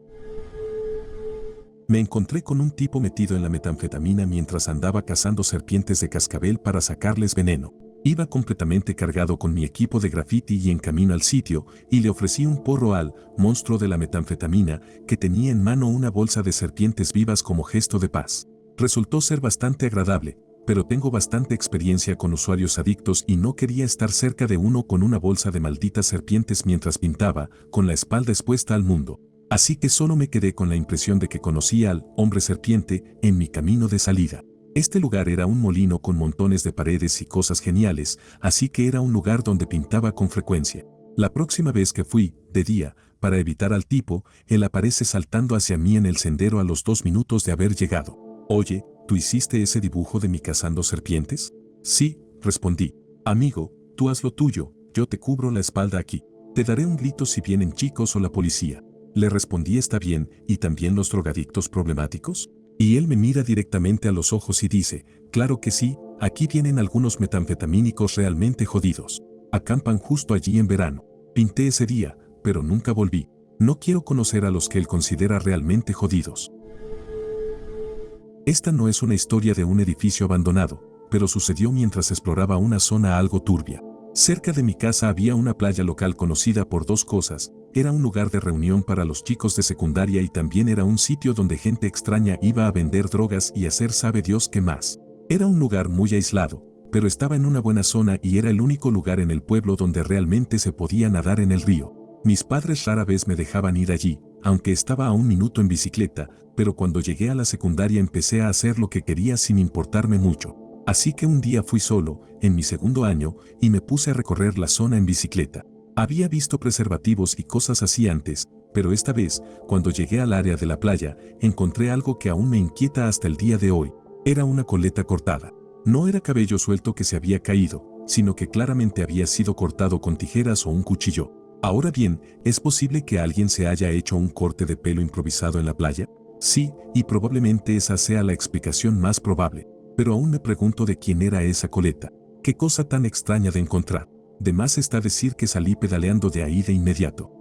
[SPEAKER 1] Me encontré con un tipo metido en la metanfetamina mientras andaba cazando serpientes de cascabel para sacarles veneno. Iba completamente cargado con mi equipo de graffiti y en camino al sitio, y le ofrecí un porro al monstruo de la metanfetamina, que tenía en mano una bolsa de serpientes vivas como gesto de paz. Resultó ser bastante agradable, pero tengo bastante experiencia con usuarios adictos y no quería estar cerca de uno con una bolsa de malditas serpientes mientras pintaba, con la espalda expuesta al mundo. Así que solo me quedé con la impresión de que conocía al hombre serpiente en mi camino de salida. Este lugar era un molino con montones de paredes y cosas geniales, así que era un lugar donde pintaba con frecuencia. La próxima vez que fui, de día, para evitar al tipo, él aparece saltando hacia mí en el sendero a los 2 minutos de haber llegado. Oye, ¿tú hiciste ese dibujo de mí cazando serpientes? Sí, respondí. Amigo, tú haz lo tuyo, yo te cubro la espalda aquí. Te daré un grito si vienen chicos o la policía. Le respondí está bien, ¿y también los drogadictos problemáticos? Y él me mira directamente a los ojos y dice, claro que sí, aquí vienen algunos metanfetamínicos realmente jodidos. Acampan justo allí en verano. Pinté ese día, pero nunca volví. No quiero conocer a los que él considera realmente jodidos. Esta no es una historia de un edificio abandonado, pero sucedió mientras exploraba una zona algo turbia. Cerca de mi casa había una playa local conocida por dos cosas. Era un lugar de reunión para los chicos de secundaria y también era un sitio donde gente extraña iba a vender drogas y hacer sabe Dios qué más. Era un lugar muy aislado, pero estaba en una buena zona y era el único lugar en el pueblo donde realmente se podía nadar en el río. Mis padres rara vez me dejaban ir allí, aunque estaba a un minuto en bicicleta, pero cuando llegué a la secundaria empecé a hacer lo que quería sin importarme mucho. Así que un día fui solo, en mi segundo año, y me puse a recorrer la zona en bicicleta. Había visto preservativos y cosas así antes, pero esta vez, cuando llegué al área de la playa, encontré algo que aún me inquieta hasta el día de hoy. Era una coleta cortada. No era cabello suelto que se había caído, sino que claramente había sido cortado con tijeras o un cuchillo. Ahora bien, ¿es posible que alguien se haya hecho un corte de pelo improvisado en la playa? Sí, y probablemente esa sea la explicación más probable. Pero aún me pregunto de quién era esa coleta. Qué cosa tan extraña de encontrar. De más está decir que salí pedaleando de ahí de inmediato.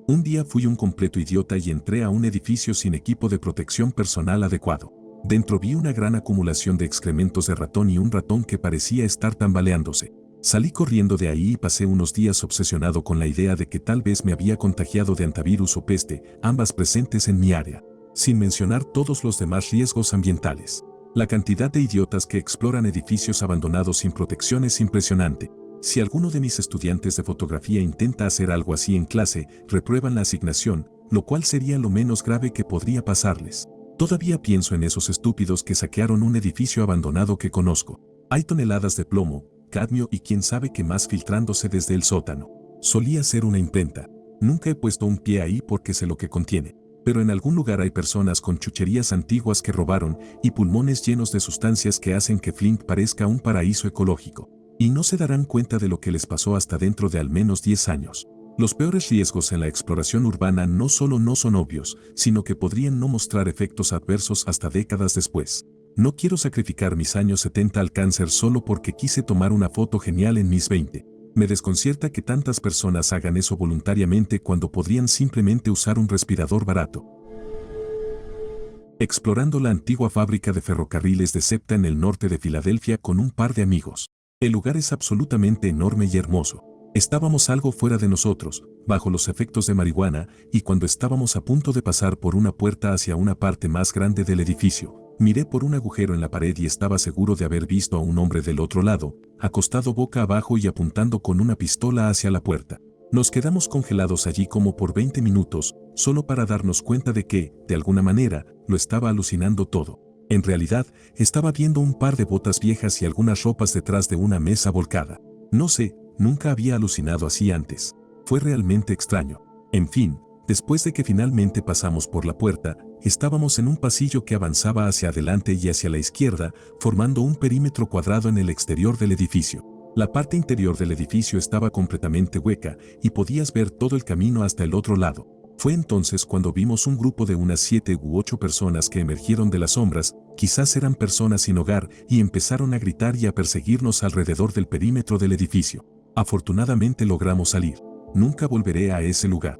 [SPEAKER 1] Un día fui un completo idiota y entré a un edificio sin equipo de protección personal adecuado. Dentro vi una gran acumulación de excrementos de ratón y un ratón que parecía estar tambaleándose. Salí corriendo de ahí y pasé unos días obsesionado con la idea de que tal vez me había contagiado de antivirus o peste, ambas presentes en mi área, sin mencionar todos los demás riesgos ambientales. La cantidad de idiotas que exploran edificios abandonados sin protección es impresionante. Si alguno de mis estudiantes de fotografía intenta hacer algo así en clase, reprueban la asignación, lo cual sería lo menos grave que podría pasarles. Todavía pienso en esos estúpidos que saquearon un edificio abandonado que conozco. Hay toneladas de plomo, cadmio y quién sabe qué más filtrándose desde el sótano. Solía ser una imprenta. Nunca he puesto un pie ahí porque sé lo que contiene. Pero en algún lugar hay personas con chucherías antiguas que robaron y pulmones llenos de sustancias que hacen que Flint parezca un paraíso ecológico. Y no se darán cuenta de lo que les pasó hasta dentro de al menos 10 años. Los peores riesgos en la exploración urbana no solo no son obvios, sino que podrían no mostrar efectos adversos hasta décadas después. No quiero sacrificar mis años 70 al cáncer solo porque quise tomar una foto genial en mis 20. Me desconcierta que tantas personas hagan eso voluntariamente cuando podrían simplemente usar un respirador barato. Explorando la antigua fábrica de ferrocarriles de SEPTA en el norte de Filadelfia con un par de amigos. El lugar es absolutamente enorme y hermoso. Estábamos algo fuera de nosotros, bajo los efectos de marihuana, y cuando estábamos a punto de pasar por una puerta hacia una parte más grande del edificio, miré por un agujero en la pared y estaba seguro de haber visto a un hombre del otro lado, acostado boca abajo y apuntando con una pistola hacia la puerta. Nos quedamos congelados allí como por 20 minutos, solo para darnos cuenta de que, de alguna manera, lo estaba alucinando todo. En realidad, estaba viendo un par de botas viejas y algunas ropas detrás de una mesa volcada. No sé, nunca había alucinado así antes. Fue realmente extraño. En fin, después de que finalmente pasamos por la puerta, estábamos en un pasillo que avanzaba hacia adelante y hacia la izquierda, formando un perímetro cuadrado en el exterior del edificio. La parte interior del edificio estaba completamente hueca y podías ver todo el camino hasta el otro lado. Fue entonces cuando vimos un grupo de unas 7 u 8 personas que emergieron de las sombras, quizás eran personas sin hogar, y empezaron a gritar y a perseguirnos alrededor del perímetro del edificio. Afortunadamente logramos salir. Nunca volveré a ese lugar.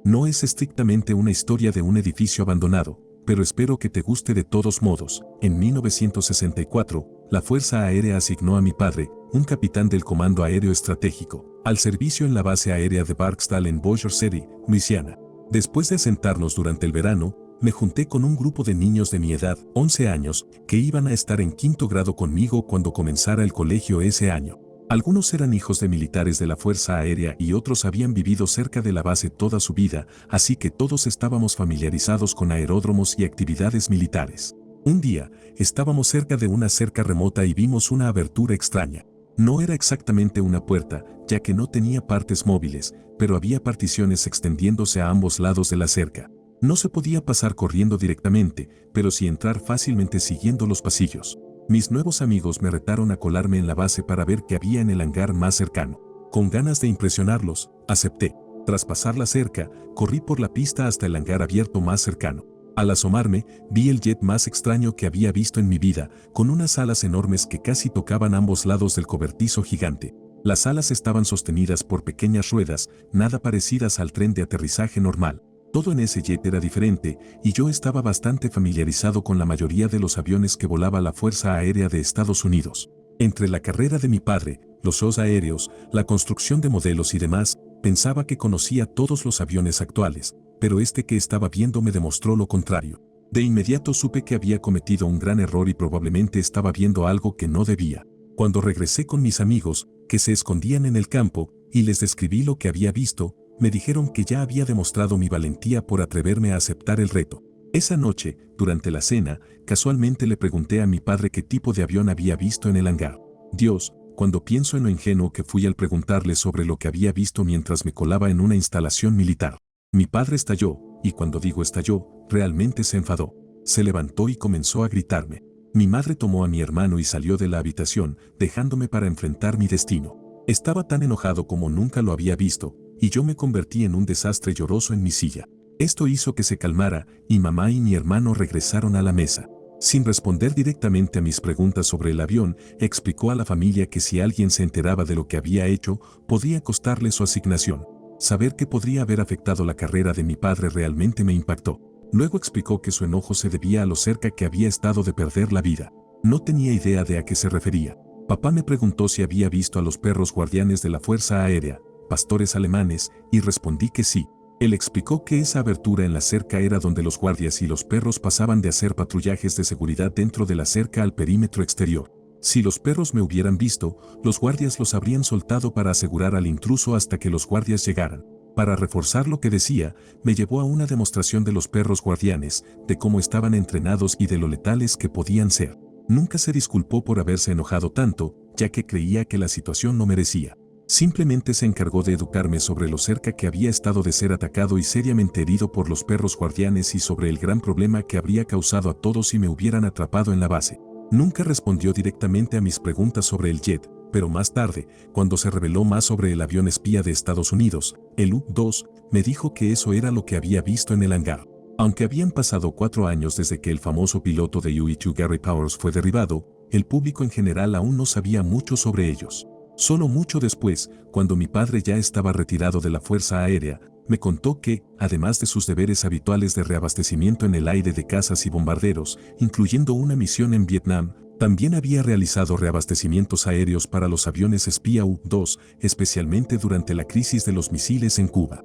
[SPEAKER 1] No es estrictamente una historia de un edificio abandonado, pero espero que te guste de todos modos. En 1964, la Fuerza Aérea asignó a mi padre, un capitán del Comando Aéreo Estratégico, al servicio en la base aérea de Barksdale en Bossier City, Luisiana. Después de sentarnos durante el verano, me junté con un grupo de niños de mi edad, 11 años, que iban a estar en quinto grado conmigo cuando comenzara el colegio ese año. Algunos eran hijos de militares de la Fuerza Aérea y otros habían vivido cerca de la base toda su vida, así que todos estábamos familiarizados con aeródromos y actividades militares. Un día, estábamos cerca de una cerca remota y vimos una abertura extraña. No era exactamente una puerta, ya que no tenía partes móviles, pero había particiones extendiéndose a ambos lados de la cerca. No se podía pasar corriendo directamente, pero sí entrar fácilmente siguiendo los pasillos. Mis nuevos amigos me retaron a colarme en la base para ver qué había en el hangar más cercano. Con ganas de impresionarlos, acepté. Tras pasar la cerca, corrí por la pista hasta el hangar abierto más cercano. Al asomarme, vi el jet más extraño que había visto en mi vida, con unas alas enormes que casi tocaban ambos lados del cobertizo gigante. Las alas estaban sostenidas por pequeñas ruedas, nada parecidas al tren de aterrizaje normal. Todo en ese jet era diferente, y yo estaba bastante familiarizado con la mayoría de los aviones que volaba la Fuerza Aérea de Estados Unidos. Entre la carrera de mi padre, los shows aéreos, la construcción de modelos y demás, pensaba que conocía todos los aviones actuales, pero este que estaba viendo me demostró lo contrario. De inmediato supe que había cometido un gran error y probablemente estaba viendo algo que no debía. Cuando regresé con mis amigos, que se escondían en el campo, y les describí lo que había visto, me dijeron que ya había demostrado mi valentía por atreverme a aceptar el reto. Esa noche, durante la cena, casualmente le pregunté a mi padre qué tipo de avión había visto en el hangar. Dios, cuando pienso en lo ingenuo que fui al preguntarle sobre lo que había visto mientras me colaba en una instalación militar. Mi padre estalló, y cuando digo estalló, realmente se enfadó. Se levantó y comenzó a gritarme. Mi madre tomó a mi hermano y salió de la habitación, dejándome para enfrentar mi destino. Estaba tan enojado como nunca lo había visto, y yo me convertí en un desastre lloroso en mi silla. Esto hizo que se calmara, y mamá y mi hermano regresaron a la mesa. Sin responder directamente a mis preguntas sobre el avión, explicó a la familia que si alguien se enteraba de lo que había hecho, podría costarle su asignación. Saber que podría haber afectado la carrera de mi padre realmente me impactó. Luego explicó que su enojo se debía a lo cerca que había estado de perder la vida. No tenía idea de a qué se refería. Papá me preguntó si había visto a los perros guardianes de la Fuerza Aérea, pastores alemanes, y respondí que sí. Él explicó que esa abertura en la cerca era donde los guardias y los perros pasaban de hacer patrullajes de seguridad dentro de la cerca al perímetro exterior. Si los perros me hubieran visto, los guardias los habrían soltado para asegurar al intruso hasta que los guardias llegaran. Para reforzar lo que decía, me llevó a una demostración de los perros guardianes, de cómo estaban entrenados y de lo letales que podían ser. Nunca se disculpó por haberse enojado tanto, ya que creía que la situación no merecía. Simplemente se encargó de educarme sobre lo cerca que había estado de ser atacado y seriamente herido por los perros guardianes y sobre el gran problema que habría causado a todos si me hubieran atrapado en la base. Nunca respondió directamente a mis preguntas sobre el jet, pero más tarde, cuando se reveló más sobre el avión espía de Estados Unidos, el U-2, me dijo que eso era lo que había visto en el hangar. Aunque habían pasado 4 años desde que el famoso piloto de U-2 Gary Powers fue derribado, el público en general aún no sabía mucho sobre ellos. Solo mucho después, cuando mi padre ya estaba retirado de la Fuerza Aérea, me contó que, además de sus deberes habituales de reabastecimiento en el aire de cazas y bombarderos, incluyendo una misión en Vietnam, también había realizado reabastecimientos aéreos para los aviones espía U-2, especialmente durante la crisis de los misiles en Cuba.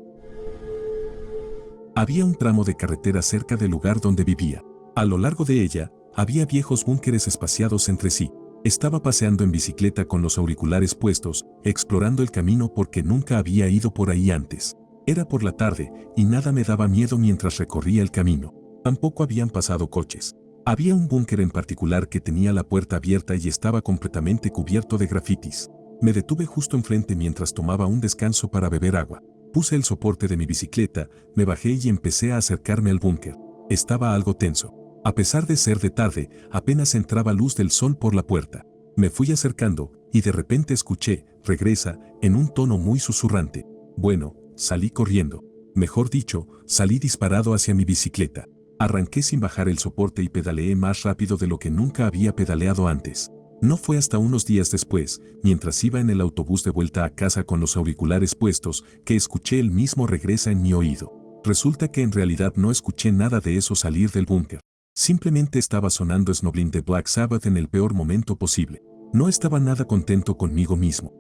[SPEAKER 1] Había un tramo de carretera cerca del lugar donde vivía. A lo largo de ella, había viejos búnkeres espaciados entre sí. Estaba paseando en bicicleta con los auriculares puestos, explorando el camino porque nunca había ido por ahí antes. Era por la tarde, y nada me daba miedo mientras recorría el camino. Tampoco habían pasado coches. Había un búnker en particular que tenía la puerta abierta y estaba completamente cubierto de grafitis. Me detuve justo enfrente mientras tomaba un descanso para beber agua. Puse el soporte de mi bicicleta, me bajé y empecé a acercarme al búnker. Estaba algo tenso. A pesar de ser de tarde, apenas entraba luz del sol por la puerta. Me fui acercando, y de repente escuché, regresa, en un tono muy susurrante. Bueno, salí corriendo. Mejor dicho, salí disparado hacia mi bicicleta. Arranqué sin bajar el soporte y pedaleé más rápido de lo que nunca había pedaleado antes. No fue hasta unos días después, mientras iba en el autobús de vuelta a casa con los auriculares puestos, que escuché el mismo regresa en mi oído. Resulta que en realidad no escuché nada de eso salir del búnker. Simplemente estaba sonando Snowblind de Black Sabbath en el peor momento posible. No estaba nada contento conmigo mismo.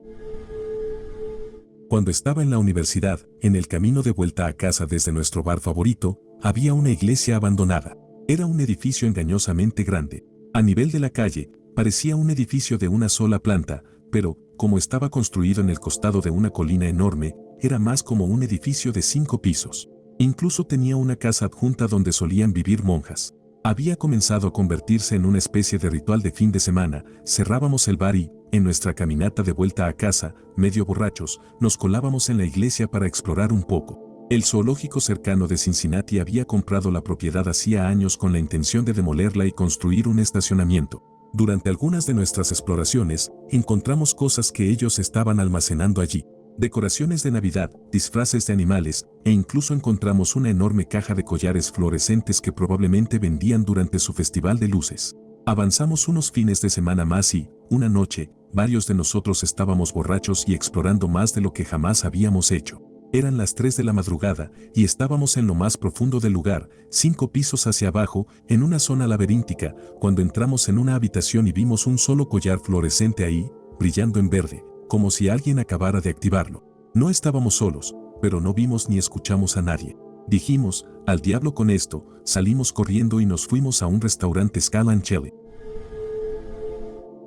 [SPEAKER 1] Cuando estaba en la universidad, en el camino de vuelta a casa desde nuestro bar favorito, había una iglesia abandonada. Era un edificio engañosamente grande. A nivel de la calle, parecía un edificio de una sola planta, pero, como estaba construido en el costado de una colina enorme, era más como un edificio de 5 pisos. Incluso tenía una casa adjunta donde solían vivir monjas. Había comenzado a convertirse en una especie de ritual de fin de semana. Cerrábamos el bar y, en nuestra caminata de vuelta a casa, medio borrachos, nos colábamos en la iglesia para explorar un poco. El zoológico cercano de Cincinnati había comprado la propiedad hacía años con la intención de demolerla y construir un estacionamiento. Durante algunas de nuestras exploraciones, encontramos cosas que ellos estaban almacenando allí. decoraciones de Navidad, disfraces de animales, e incluso encontramos una enorme caja de collares fluorescentes que probablemente vendían durante su festival de luces. Avanzamos unos fines de semana más y, una noche, varios de nosotros estábamos borrachos y explorando más de lo que jamás habíamos hecho. Eran las 3 de la madrugada y estábamos en lo más profundo del lugar, 5 pisos hacia abajo, en una zona laberíntica, cuando entramos en una habitación y vimos un solo collar fluorescente ahí, brillando en verde, como si alguien acabara de activarlo. No estábamos solos, pero no vimos ni escuchamos a nadie. Dijimos, al diablo con esto, salimos corriendo y nos fuimos a un restaurante Scala and Chile.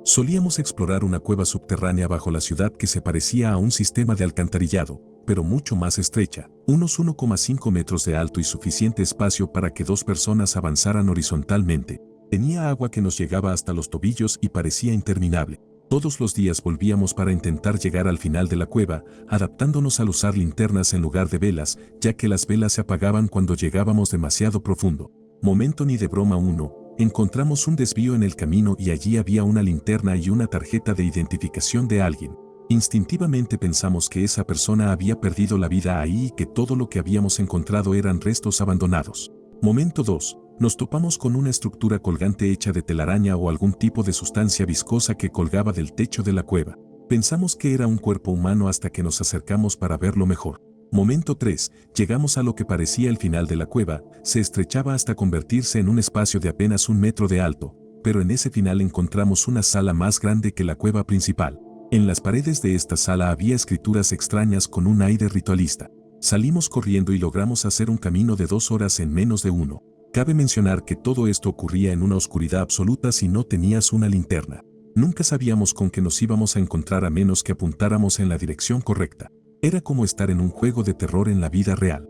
[SPEAKER 1] Solíamos explorar una cueva subterránea bajo la ciudad que se parecía a un sistema de alcantarillado, pero mucho más estrecha, unos 1,5 metros de alto y suficiente espacio para que 2 personas avanzaran horizontalmente. Tenía agua que nos llegaba hasta los tobillos y parecía interminable. Todos los días volvíamos para intentar llegar al final de la cueva, adaptándonos al usar linternas en lugar de velas, ya que las velas se apagaban cuando llegábamos demasiado profundo. Momento ni de broma uno. Encontramos un desvío en el camino y allí había una linterna y una tarjeta de identificación de alguien. Instintivamente pensamos que esa persona había perdido la vida ahí y que todo lo que habíamos encontrado eran restos abandonados. Momento 2. Nos topamos con una estructura colgante hecha de telaraña o algún tipo de sustancia viscosa que colgaba del techo de la cueva. Pensamos que era un cuerpo humano hasta que nos acercamos para verlo mejor. Momento 3. Llegamos a lo que parecía el final de la cueva, se estrechaba hasta convertirse en un espacio de apenas 1 metro de alto, pero en ese final encontramos una sala más grande que la cueva principal. En las paredes de esta sala había escrituras extrañas con un aire ritualista. Salimos corriendo y logramos hacer un camino de 2 horas en menos de 1. Cabe mencionar que todo esto ocurría en una oscuridad absoluta si no tenías una linterna. Nunca sabíamos con qué nos íbamos a encontrar a menos que apuntáramos en la dirección correcta. Era como estar en un juego de terror en la vida real.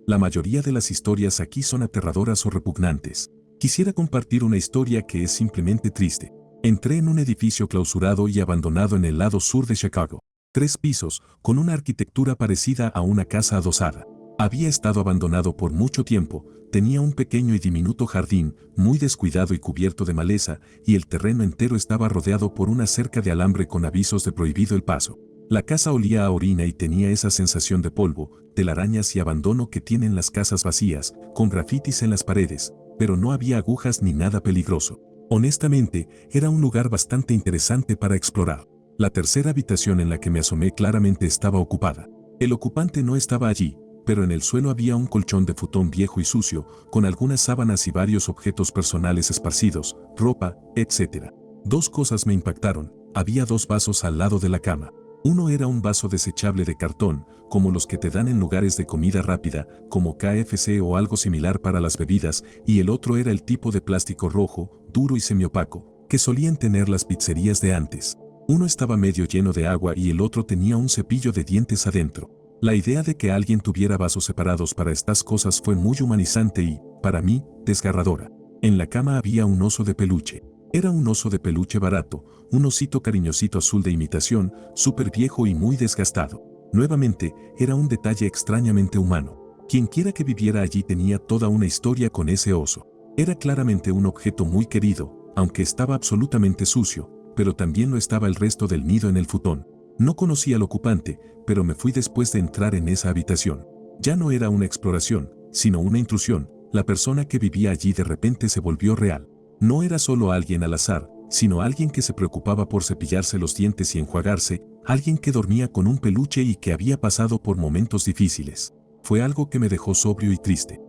[SPEAKER 1] La mayoría de las historias aquí son aterradoras o repugnantes. Quisiera compartir una historia que es simplemente triste. Entré en un edificio clausurado y abandonado en el lado sur de Chicago. 3 pisos, con una arquitectura parecida a una casa adosada. Había estado abandonado por mucho tiempo, tenía un pequeño y diminuto jardín, muy descuidado y cubierto de maleza, y el terreno entero estaba rodeado por una cerca de alambre con avisos de prohibido el paso. La casa olía a orina y tenía esa sensación de polvo, telarañas y abandono que tienen las casas vacías, con grafitis en las paredes, pero no había agujas ni nada peligroso. Honestamente, era un lugar bastante interesante para explorar. La tercera habitación en la que me asomé claramente estaba ocupada. El ocupante no estaba allí, pero en el suelo había un colchón de futón viejo y sucio, con algunas sábanas y varios objetos personales esparcidos, ropa, etc. 2 cosas me impactaron. Había 2 vasos al lado de la cama. Uno era un vaso desechable de cartón, como los que te dan en lugares de comida rápida, como KFC o algo similar para las bebidas, y el otro era el tipo de plástico rojo, duro y semiopaco, que solían tener las pizzerías de antes. Uno estaba medio lleno de agua y el otro tenía un cepillo de dientes adentro. La idea de que alguien tuviera vasos separados para estas cosas fue muy humanizante y, para mí, desgarradora. En la cama había un oso de peluche. Era un oso de peluche barato, un osito cariñosito azul de imitación, súper viejo y muy desgastado. Nuevamente, era un detalle extrañamente humano. Quienquiera que viviera allí tenía toda una historia con ese oso. Era claramente un objeto muy querido, aunque estaba absolutamente sucio, pero también lo estaba el resto del nido en el futón. No conocía al ocupante, pero me fui después de entrar en esa habitación. Ya no era una exploración, sino una intrusión. La persona que vivía allí de repente se volvió real. No era solo alguien al azar, sino alguien que se preocupaba por cepillarse los dientes y enjuagarse, alguien que dormía con un peluche y que había pasado por momentos difíciles. Fue algo que me dejó sobrio y triste.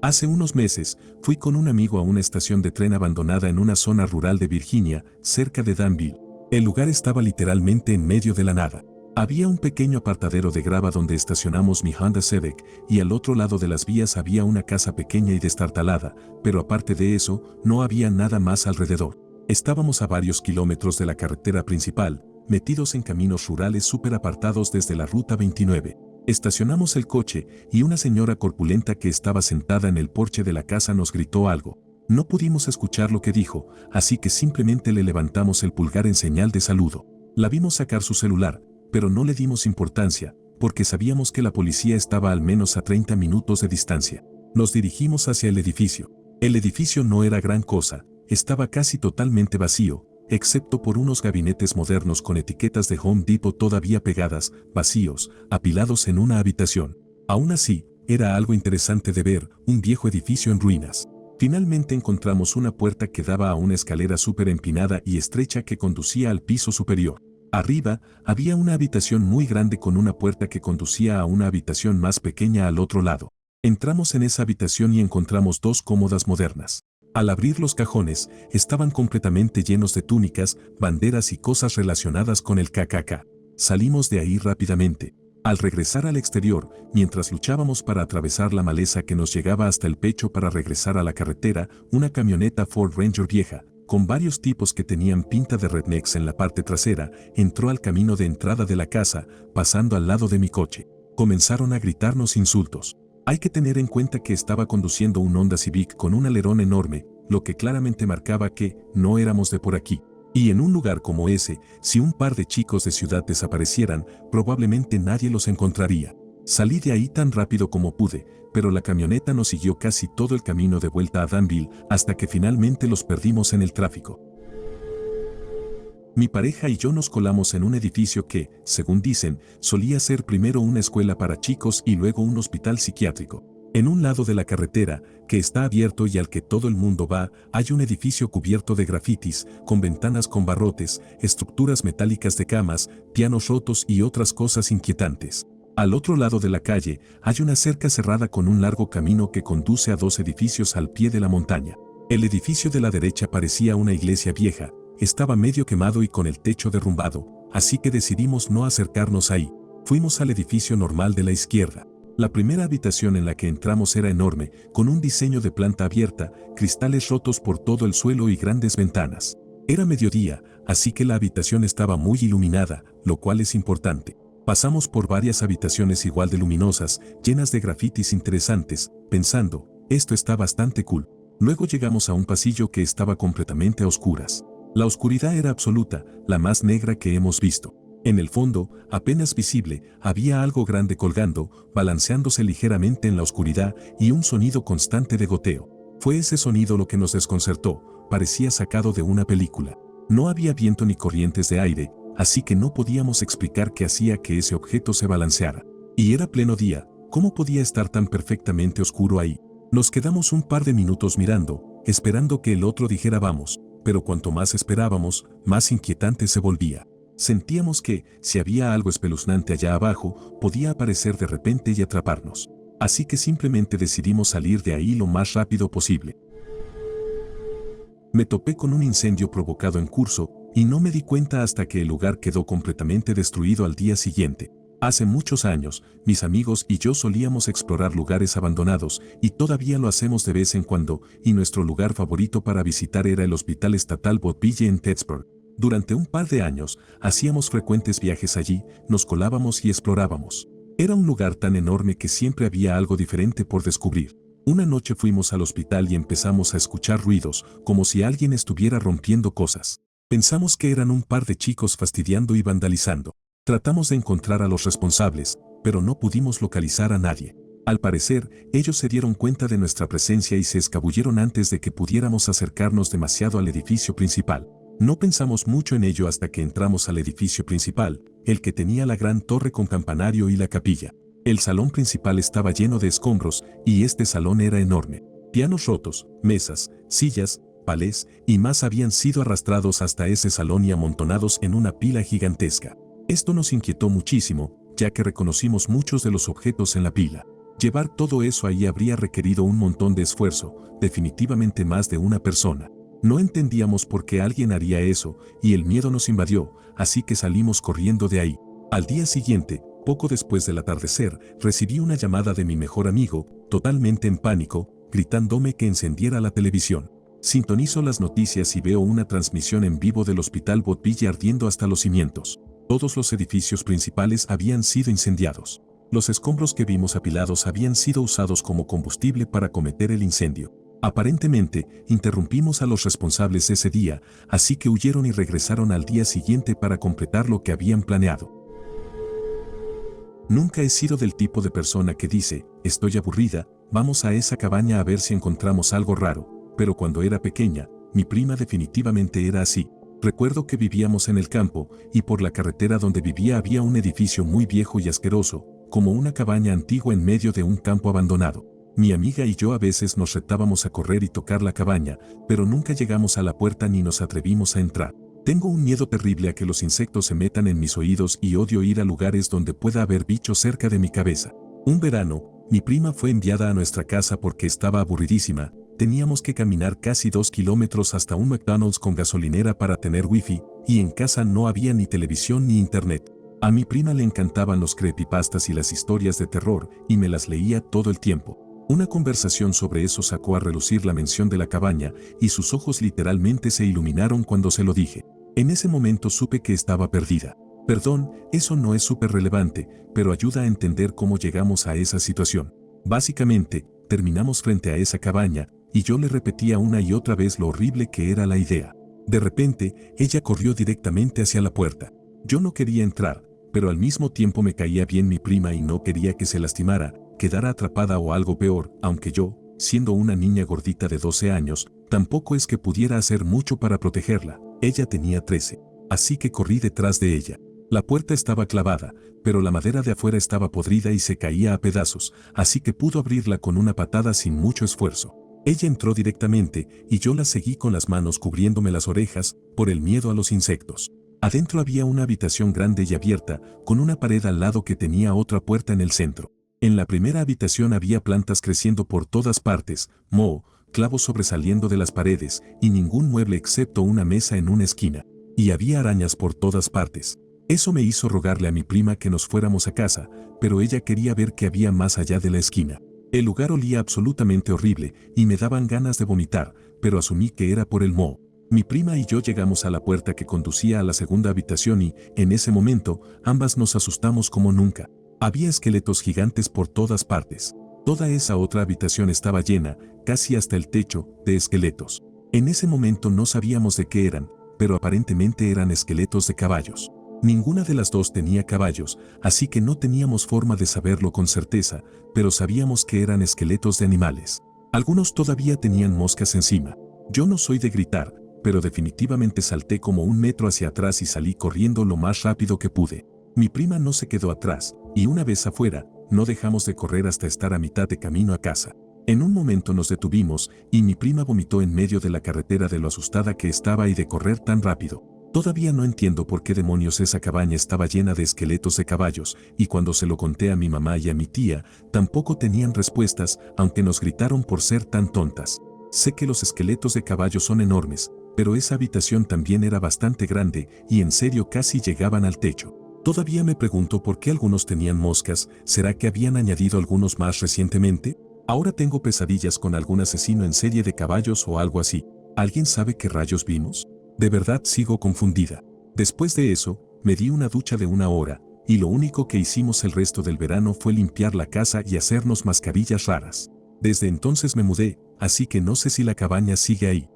[SPEAKER 1] Hace unos meses, fui con un amigo a una estación de tren abandonada en una zona rural de Virginia, cerca de Danville. El lugar estaba literalmente en medio de la nada. Había un pequeño apartadero de grava donde estacionamos mi Honda Civic, y al otro lado de las vías había una casa pequeña y destartalada, pero aparte de eso, no había nada más alrededor. Estábamos a varios kilómetros de la carretera principal, metidos en caminos rurales súper apartados desde la Ruta 29. Estacionamos el coche y una señora corpulenta que estaba sentada en el porche de la casa nos gritó algo. No pudimos escuchar lo que dijo, así que simplemente le levantamos el pulgar en señal de saludo. La vimos sacar su celular, pero no le dimos importancia, porque sabíamos que la policía estaba al menos a 30 minutos de distancia. Nos dirigimos hacia el edificio. El edificio no era gran cosa, estaba casi totalmente vacío, excepto por unos gabinetes modernos con etiquetas de Home Depot todavía pegadas, vacíos, apilados en una habitación. Aún así, era algo interesante de ver, un viejo edificio en ruinas. Finalmente encontramos una puerta que daba a una escalera súper empinada y estrecha que conducía al piso superior. Arriba, había una habitación muy grande con una puerta que conducía a una habitación más pequeña al otro lado. Entramos en esa habitación y encontramos dos cómodas modernas. Al abrir los cajones, estaban completamente llenos de túnicas, banderas y cosas relacionadas con el KKK. Salimos de ahí rápidamente. Al regresar al exterior, mientras luchábamos para atravesar la maleza que nos llegaba hasta el pecho para regresar a la carretera, una camioneta Ford Ranger vieja, con varios tipos que tenían pinta de rednecks en la parte trasera, entró al camino de entrada de la casa, pasando al lado de mi coche. Comenzaron a gritarnos insultos. Hay que tener en cuenta que estaba conduciendo un Honda Civic con un alerón enorme, lo que claramente marcaba que no éramos de por aquí. Y en un lugar como ese, si un par de chicos de ciudad desaparecieran, probablemente nadie los encontraría. Salí de ahí tan rápido como pude, pero la camioneta nos siguió casi todo el camino de vuelta a Danville hasta que finalmente los perdimos en el tráfico. Mi pareja y yo nos colamos en un edificio que, según dicen, solía ser primero una escuela para chicos y luego un hospital psiquiátrico. En un lado de la carretera, que está abierto y al que todo el mundo va, hay un edificio cubierto de grafitis, con ventanas con barrotes, estructuras metálicas de camas, pianos rotos y otras cosas inquietantes. Al otro lado de la calle, hay una cerca cerrada con un largo camino que conduce a dos edificios al pie de la montaña. El edificio de la derecha parecía una iglesia vieja, estaba medio quemado y con el techo derrumbado, así que decidimos no acercarnos ahí. Fuimos al edificio normal de la izquierda. La primera habitación en la que entramos era enorme, con un diseño de planta abierta, cristales rotos por todo el suelo y grandes ventanas. Era mediodía, así que la habitación estaba muy iluminada, lo cual es importante. Pasamos por varias habitaciones igual de luminosas, llenas de grafitis interesantes, pensando, esto está bastante cool. Luego llegamos a un pasillo que estaba completamente a oscuras. La oscuridad era absoluta, la más negra que hemos visto. En el fondo, apenas visible, había algo grande colgando, balanceándose ligeramente en la oscuridad y un sonido constante de goteo. Fue ese sonido lo que nos desconcertó, parecía sacado de una película. No había viento ni corrientes de aire, así que no podíamos explicar qué hacía que ese objeto se balanceara. Y era pleno día, ¿cómo podía estar tan perfectamente oscuro ahí? Nos quedamos un par de minutos mirando, esperando que el otro dijera vamos, pero cuanto más esperábamos, más inquietante se volvía. Sentíamos que, si había algo espeluznante allá abajo, podía aparecer de repente y atraparnos. Así que simplemente decidimos salir de ahí lo más rápido posible. Me topé con un incendio provocado en curso, y no me di cuenta hasta que el lugar quedó completamente destruido al día siguiente. Hace muchos años, mis amigos y yo solíamos explorar lugares abandonados, y todavía lo hacemos de vez en cuando, y nuestro lugar favorito para visitar era el Hospital Estatal Woodville en Pittsburgh. Durante un par de años, hacíamos frecuentes viajes allí, nos colábamos y explorábamos. Era un lugar tan enorme que siempre había algo diferente por descubrir. Una noche fuimos al hospital y empezamos a escuchar ruidos, como si alguien estuviera rompiendo cosas. Pensamos que eran un par de chicos fastidiando y vandalizando. Tratamos de encontrar a los responsables, pero no pudimos localizar a nadie. Al parecer, ellos se dieron cuenta de nuestra presencia y se escabulleron antes de que pudiéramos acercarnos demasiado al edificio principal. No pensamos mucho en ello hasta que entramos al edificio principal, el que tenía la gran torre con campanario y la capilla. El salón principal estaba lleno de escombros y este salón era enorme. Pianos rotos, mesas, sillas, palés y más habían sido arrastrados hasta ese salón y amontonados en una pila gigantesca. Esto nos inquietó muchísimo, ya que reconocimos muchos de los objetos en la pila. Llevar todo eso ahí habría requerido un montón de esfuerzo, definitivamente más de una persona. No entendíamos por qué alguien haría eso, y el miedo nos invadió, así que salimos corriendo de ahí. Al día siguiente, poco después del atardecer, recibí una llamada de mi mejor amigo, totalmente en pánico, gritándome que encendiera la televisión. Sintonizo las noticias y veo una transmisión en vivo del Hospital Woodville ardiendo hasta los cimientos. Todos los edificios principales habían sido incendiados. Los escombros que vimos apilados habían sido usados como combustible para cometer el incendio. Aparentemente, interrumpimos a los responsables ese día, así que huyeron y regresaron al día siguiente para completar lo que habían planeado. Nunca he sido del tipo de persona que dice, estoy aburrida, vamos a esa cabaña a ver si encontramos algo raro, pero cuando era pequeña, mi prima definitivamente era así. Recuerdo que vivíamos en el campo, y por la carretera donde vivía había un edificio muy viejo y asqueroso, como una cabaña antigua en medio de un campo abandonado. Mi amiga y yo a veces nos retábamos a correr y tocar la cabaña, pero nunca llegamos a la puerta ni nos atrevimos a entrar. Tengo un miedo terrible a que los insectos se metan en mis oídos y odio ir a lugares donde pueda haber bichos cerca de mi cabeza. Un verano, mi prima fue enviada a nuestra casa porque estaba aburridísima. Teníamos que caminar casi 2 kilómetros hasta un McDonald's con gasolinera para tener wifi, y en casa no había ni televisión ni internet. A mi prima le encantaban los creepypastas y las historias de terror, y me las leía todo el tiempo. Una conversación sobre eso sacó a relucir la mención de la cabaña, y sus ojos literalmente se iluminaron cuando se lo dije. En ese momento supe que estaba perdida. Perdón, eso no es súper relevante, pero ayuda a entender cómo llegamos a esa situación. Básicamente, terminamos frente a esa cabaña, y yo le repetía una y otra vez lo horrible que era la idea. De repente, ella corrió directamente hacia la puerta. Yo no quería entrar, pero al mismo tiempo me caía bien mi prima y no quería que se lastimara, quedara atrapada o algo peor, aunque yo, siendo una niña gordita de 12 años, tampoco es que pudiera hacer mucho para protegerla. Ella tenía 13. Así que corrí detrás de ella. La puerta estaba clavada, pero la madera de afuera estaba podrida y se caía a pedazos, así que pudo abrirla con una patada sin mucho esfuerzo. Ella entró directamente y yo la seguí con las manos cubriéndome las orejas por el miedo a los insectos. Adentro había una habitación grande y abierta, con una pared al lado que tenía otra puerta en el centro. En la primera habitación había plantas creciendo por todas partes, moho, clavos sobresaliendo de las paredes, y ningún mueble excepto una mesa en una esquina. Y había arañas por todas partes. Eso me hizo rogarle a mi prima que nos fuéramos a casa, pero ella quería ver qué había más allá de la esquina. El lugar olía absolutamente horrible, y me daban ganas de vomitar, pero asumí que era por el moho. Mi prima y yo llegamos a la puerta que conducía a la segunda habitación y, en ese momento, ambas nos asustamos como nunca. Había esqueletos gigantes por todas partes. Toda esa otra habitación estaba llena, casi hasta el techo, de esqueletos. En ese momento no sabíamos de qué eran, pero aparentemente eran esqueletos de caballos. Ninguna de las dos tenía caballos, así que no teníamos forma de saberlo con certeza, pero sabíamos que eran esqueletos de animales. Algunos todavía tenían moscas encima. Yo no soy de gritar, pero definitivamente salté como 1 metro hacia atrás y salí corriendo lo más rápido que pude. Mi prima no se quedó atrás, y una vez afuera, no dejamos de correr hasta estar a mitad de camino a casa. En un momento nos detuvimos, y mi prima vomitó en medio de la carretera de lo asustada que estaba y de correr tan rápido. Todavía no entiendo por qué demonios esa cabaña estaba llena de esqueletos de caballos, y cuando se lo conté a mi mamá y a mi tía, tampoco tenían respuestas, aunque nos gritaron por ser tan tontas. Sé que los esqueletos de caballos son enormes, pero esa habitación también era bastante grande, y en serio casi llegaban al techo. Todavía me pregunto por qué algunos tenían moscas. ¿Será que habían añadido algunos más recientemente? Ahora tengo pesadillas con algún asesino en serie de caballos o algo así. ¿Alguien sabe qué rayos vimos? De verdad sigo confundida. Después de eso, me di una ducha de 1 hora, y lo único que hicimos el resto del verano fue limpiar la casa y hacernos mascarillas raras. Desde entonces me mudé, así que no sé si la cabaña sigue ahí.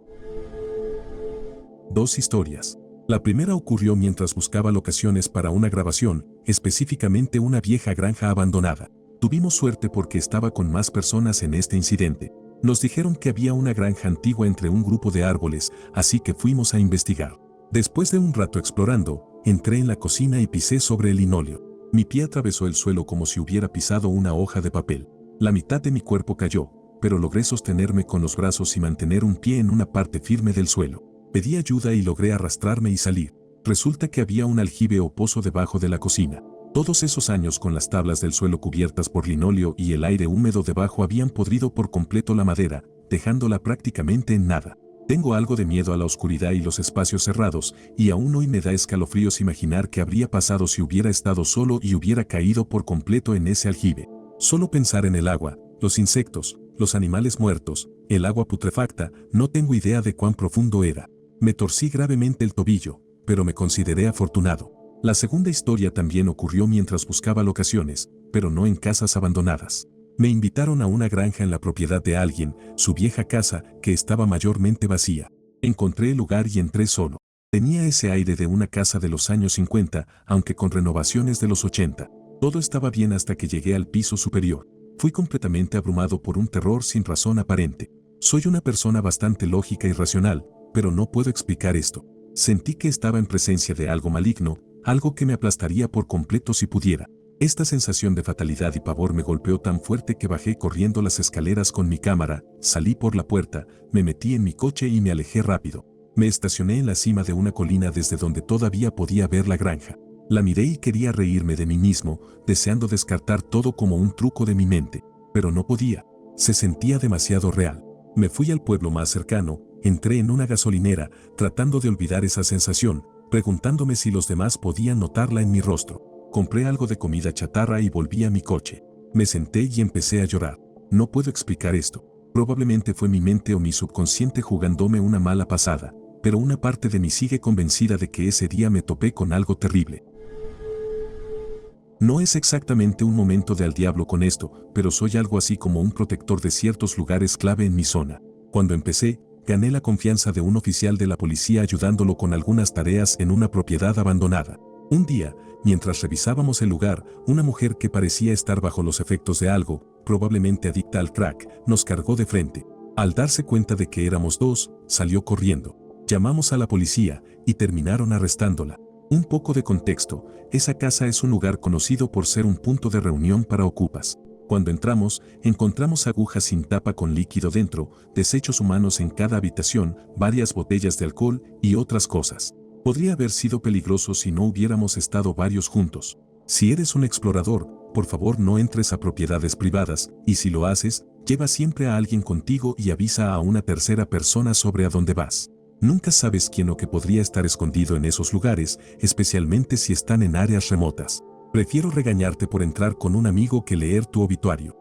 [SPEAKER 1] 2 historias. La primera ocurrió mientras buscaba locaciones para una grabación, específicamente una vieja granja abandonada. Tuvimos suerte porque estaba con más personas en este incidente. Nos dijeron que había una granja antigua entre un grupo de árboles, así que fuimos a investigar. Después de un rato explorando, entré en la cocina y pisé sobre el linóleo. Mi pie atravesó el suelo como si hubiera pisado una hoja de papel. La mitad de mi cuerpo cayó, pero logré sostenerme con los brazos y mantener un pie en una parte firme del suelo. Pedí ayuda y logré arrastrarme y salir. Resulta que había un aljibe o pozo debajo de la cocina. Todos esos años con las tablas del suelo cubiertas por linóleo y el aire húmedo debajo habían podrido por completo la madera, dejándola prácticamente en nada. Tengo algo de miedo a la oscuridad y los espacios cerrados, y aún hoy me da escalofríos imaginar qué habría pasado si hubiera estado solo y hubiera caído por completo en ese aljibe. Solo pensar en el agua, los insectos, los animales muertos, el agua putrefacta, no tengo idea de cuán profundo era. Me torcí gravemente el tobillo, pero me consideré afortunado. La segunda historia también ocurrió mientras buscaba locaciones, pero no en casas abandonadas. Me invitaron a una granja en la propiedad de alguien, su vieja casa, que estaba mayormente vacía. Encontré el lugar y entré solo. Tenía ese aire de una casa de los años 50, aunque con renovaciones de los 80. Todo estaba bien hasta que llegué al piso superior. Fui completamente abrumado por un terror sin razón aparente. Soy una persona bastante lógica y racional, pero no puedo explicar esto. Sentí que estaba en presencia de algo maligno, algo que me aplastaría por completo si pudiera. Esta sensación de fatalidad y pavor me golpeó tan fuerte que bajé corriendo las escaleras con mi cámara, salí por la puerta, me metí en mi coche y me alejé rápido. Me estacioné en la cima de una colina desde donde todavía podía ver la granja. La miré y quería reírme de mí mismo, deseando descartar todo como un truco de mi mente, pero no podía. Se sentía demasiado real. Me fui al pueblo más cercano, entré en una gasolinera, tratando de olvidar esa sensación, preguntándome si los demás podían notarla en mi rostro. Compré algo de comida chatarra y volví a mi coche. Me senté y empecé a llorar. No puedo explicar esto. Probablemente fue mi mente o mi subconsciente jugándome una mala pasada, pero una parte de mí sigue convencida de que ese día me topé con algo terrible. No es exactamente un momento de al diablo con esto, pero soy algo así como un protector de ciertos lugares clave en mi zona. Cuando empecé, gané la confianza de un oficial de la policía ayudándolo con algunas tareas en una propiedad abandonada. Un día, mientras revisábamos el lugar, una mujer que parecía estar bajo los efectos de algo, probablemente adicta al crack, nos cargó de frente. Al darse cuenta de que éramos dos, salió corriendo. Llamamos a la policía y terminaron arrestándola. Un poco de contexto, esa casa es un lugar conocido por ser un punto de reunión para ocupas. Cuando entramos, encontramos agujas sin tapa con líquido dentro, desechos humanos en cada habitación, varias botellas de alcohol y otras cosas. Podría haber sido peligroso si no hubiéramos estado varios juntos. Si eres un explorador, por favor no entres a propiedades privadas, y si lo haces, lleva siempre a alguien contigo y avisa a una tercera persona sobre a dónde vas. Nunca sabes quién o qué podría estar escondido en esos lugares, especialmente si están en áreas remotas. Prefiero regañarte por entrar con un amigo que leer tu obituario.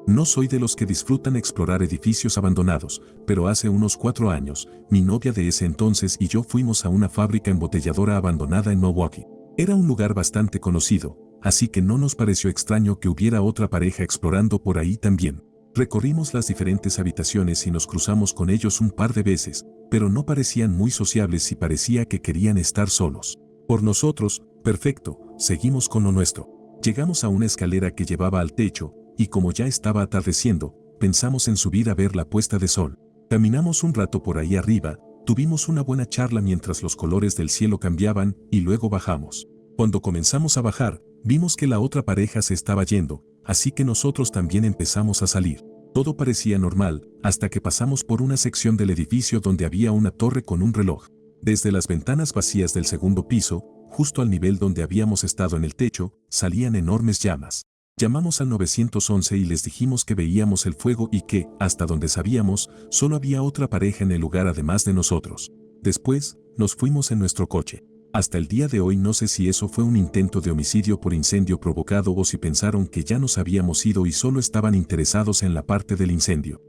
[SPEAKER 1] No soy de los que disfrutan explorar edificios abandonados, pero hace unos 4 años, mi novia de ese entonces y yo fuimos a una fábrica embotelladora abandonada en Milwaukee. Era un lugar bastante conocido, así que no nos pareció extraño que hubiera otra pareja explorando por ahí también. Recorrimos las diferentes habitaciones y nos cruzamos con ellos un par de veces, pero no parecían muy sociables y parecía que querían estar solos. Por nosotros, perfecto, seguimos con lo nuestro. Llegamos a una escalera que llevaba al techo, y como ya estaba atardeciendo, pensamos en subir a ver la puesta de sol. Caminamos un rato por ahí arriba, tuvimos una buena charla mientras los colores del cielo cambiaban, y luego bajamos. Cuando comenzamos a bajar, vimos que la otra pareja se estaba yendo, así que nosotros también empezamos a salir. Todo parecía normal, hasta que pasamos por una sección del edificio donde había una torre con un reloj. Desde las ventanas vacías del segundo piso, justo al nivel donde habíamos estado en el techo, salían enormes llamas. Llamamos al 911 y les dijimos que veíamos el fuego y que, hasta donde sabíamos, solo había otra pareja en el lugar además de nosotros. Después, nos fuimos en nuestro coche. Hasta el día de hoy no sé si eso fue un intento de homicidio por incendio provocado o si pensaron que ya nos habíamos ido y solo estaban interesados en la parte del incendio.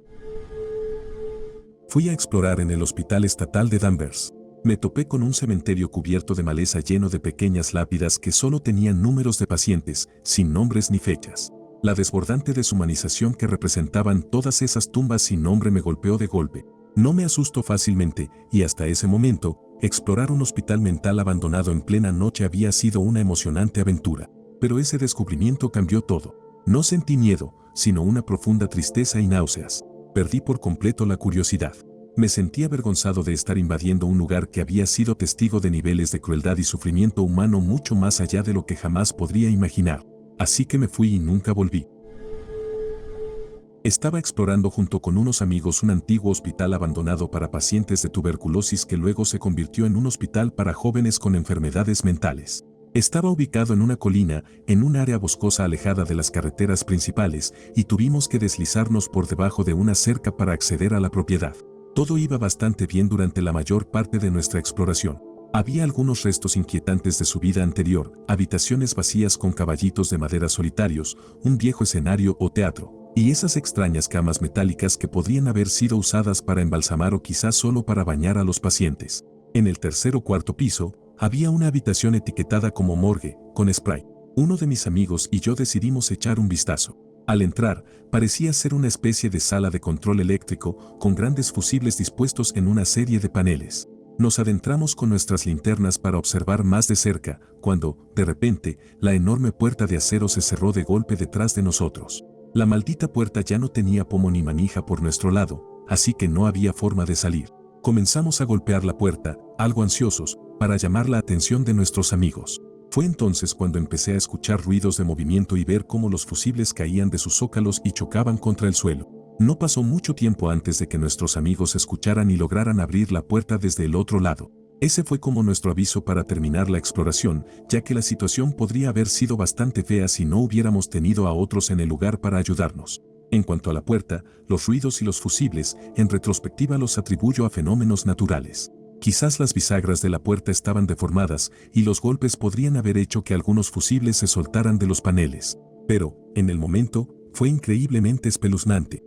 [SPEAKER 1] Fui a explorar en el Hospital Estatal de Danvers. Me topé con un cementerio cubierto de maleza lleno de pequeñas lápidas que solo tenían números de pacientes, sin nombres ni fechas. La desbordante deshumanización que representaban todas esas tumbas sin nombre me golpeó de golpe. No me asusto fácilmente, y hasta ese momento, explorar un hospital mental abandonado en plena noche había sido una emocionante aventura. Pero ese descubrimiento cambió todo. No sentí miedo, sino una profunda tristeza y náuseas. Perdí por completo la curiosidad. Me sentí avergonzado de estar invadiendo un lugar que había sido testigo de niveles de crueldad y sufrimiento humano mucho más allá de lo que jamás podría imaginar. Así que me fui y nunca volví. Estaba explorando junto con unos amigos un antiguo hospital abandonado para pacientes de tuberculosis que luego se convirtió en un hospital para jóvenes con enfermedades mentales. Estaba ubicado en una colina, en un área boscosa alejada de las carreteras principales, y tuvimos que deslizarnos por debajo de una cerca para acceder a la propiedad. Todo iba bastante bien durante la mayor parte de nuestra exploración. Había algunos restos inquietantes de su vida anterior, habitaciones vacías con caballitos de madera solitarios, un viejo escenario o teatro, y esas extrañas camas metálicas que podrían haber sido usadas para embalsamar o quizás solo para bañar a los pacientes. En el tercer o cuarto piso, había una habitación etiquetada como morgue, con spray. Uno de mis amigos y yo decidimos echar un vistazo. Al entrar, parecía ser una especie de sala de control eléctrico, con grandes fusibles dispuestos en una serie de paneles. Nos adentramos con nuestras linternas para observar más de cerca, cuando, de repente, la enorme puerta de acero se cerró de golpe detrás de nosotros. La maldita puerta ya no tenía pomo ni manija por nuestro lado, así que no había forma de salir. Comenzamos a golpear la puerta, algo ansiosos, para llamar la atención de nuestros amigos. Fue entonces cuando empecé a escuchar ruidos de movimiento y ver cómo los fusibles caían de sus zócalos y chocaban contra el suelo. No pasó mucho tiempo antes de que nuestros amigos escucharan y lograran abrir la puerta desde el otro lado. Ese fue como nuestro aviso para terminar la exploración, ya que la situación podría haber sido bastante fea si no hubiéramos tenido a otros en el lugar para ayudarnos. En cuanto a la puerta, los ruidos y los fusibles, en retrospectiva los atribuyo a fenómenos naturales. Quizás las bisagras de la puerta estaban deformadas y los golpes podrían haber hecho que algunos fusibles se soltaran de los paneles. Pero, en el momento, fue increíblemente espeluznante.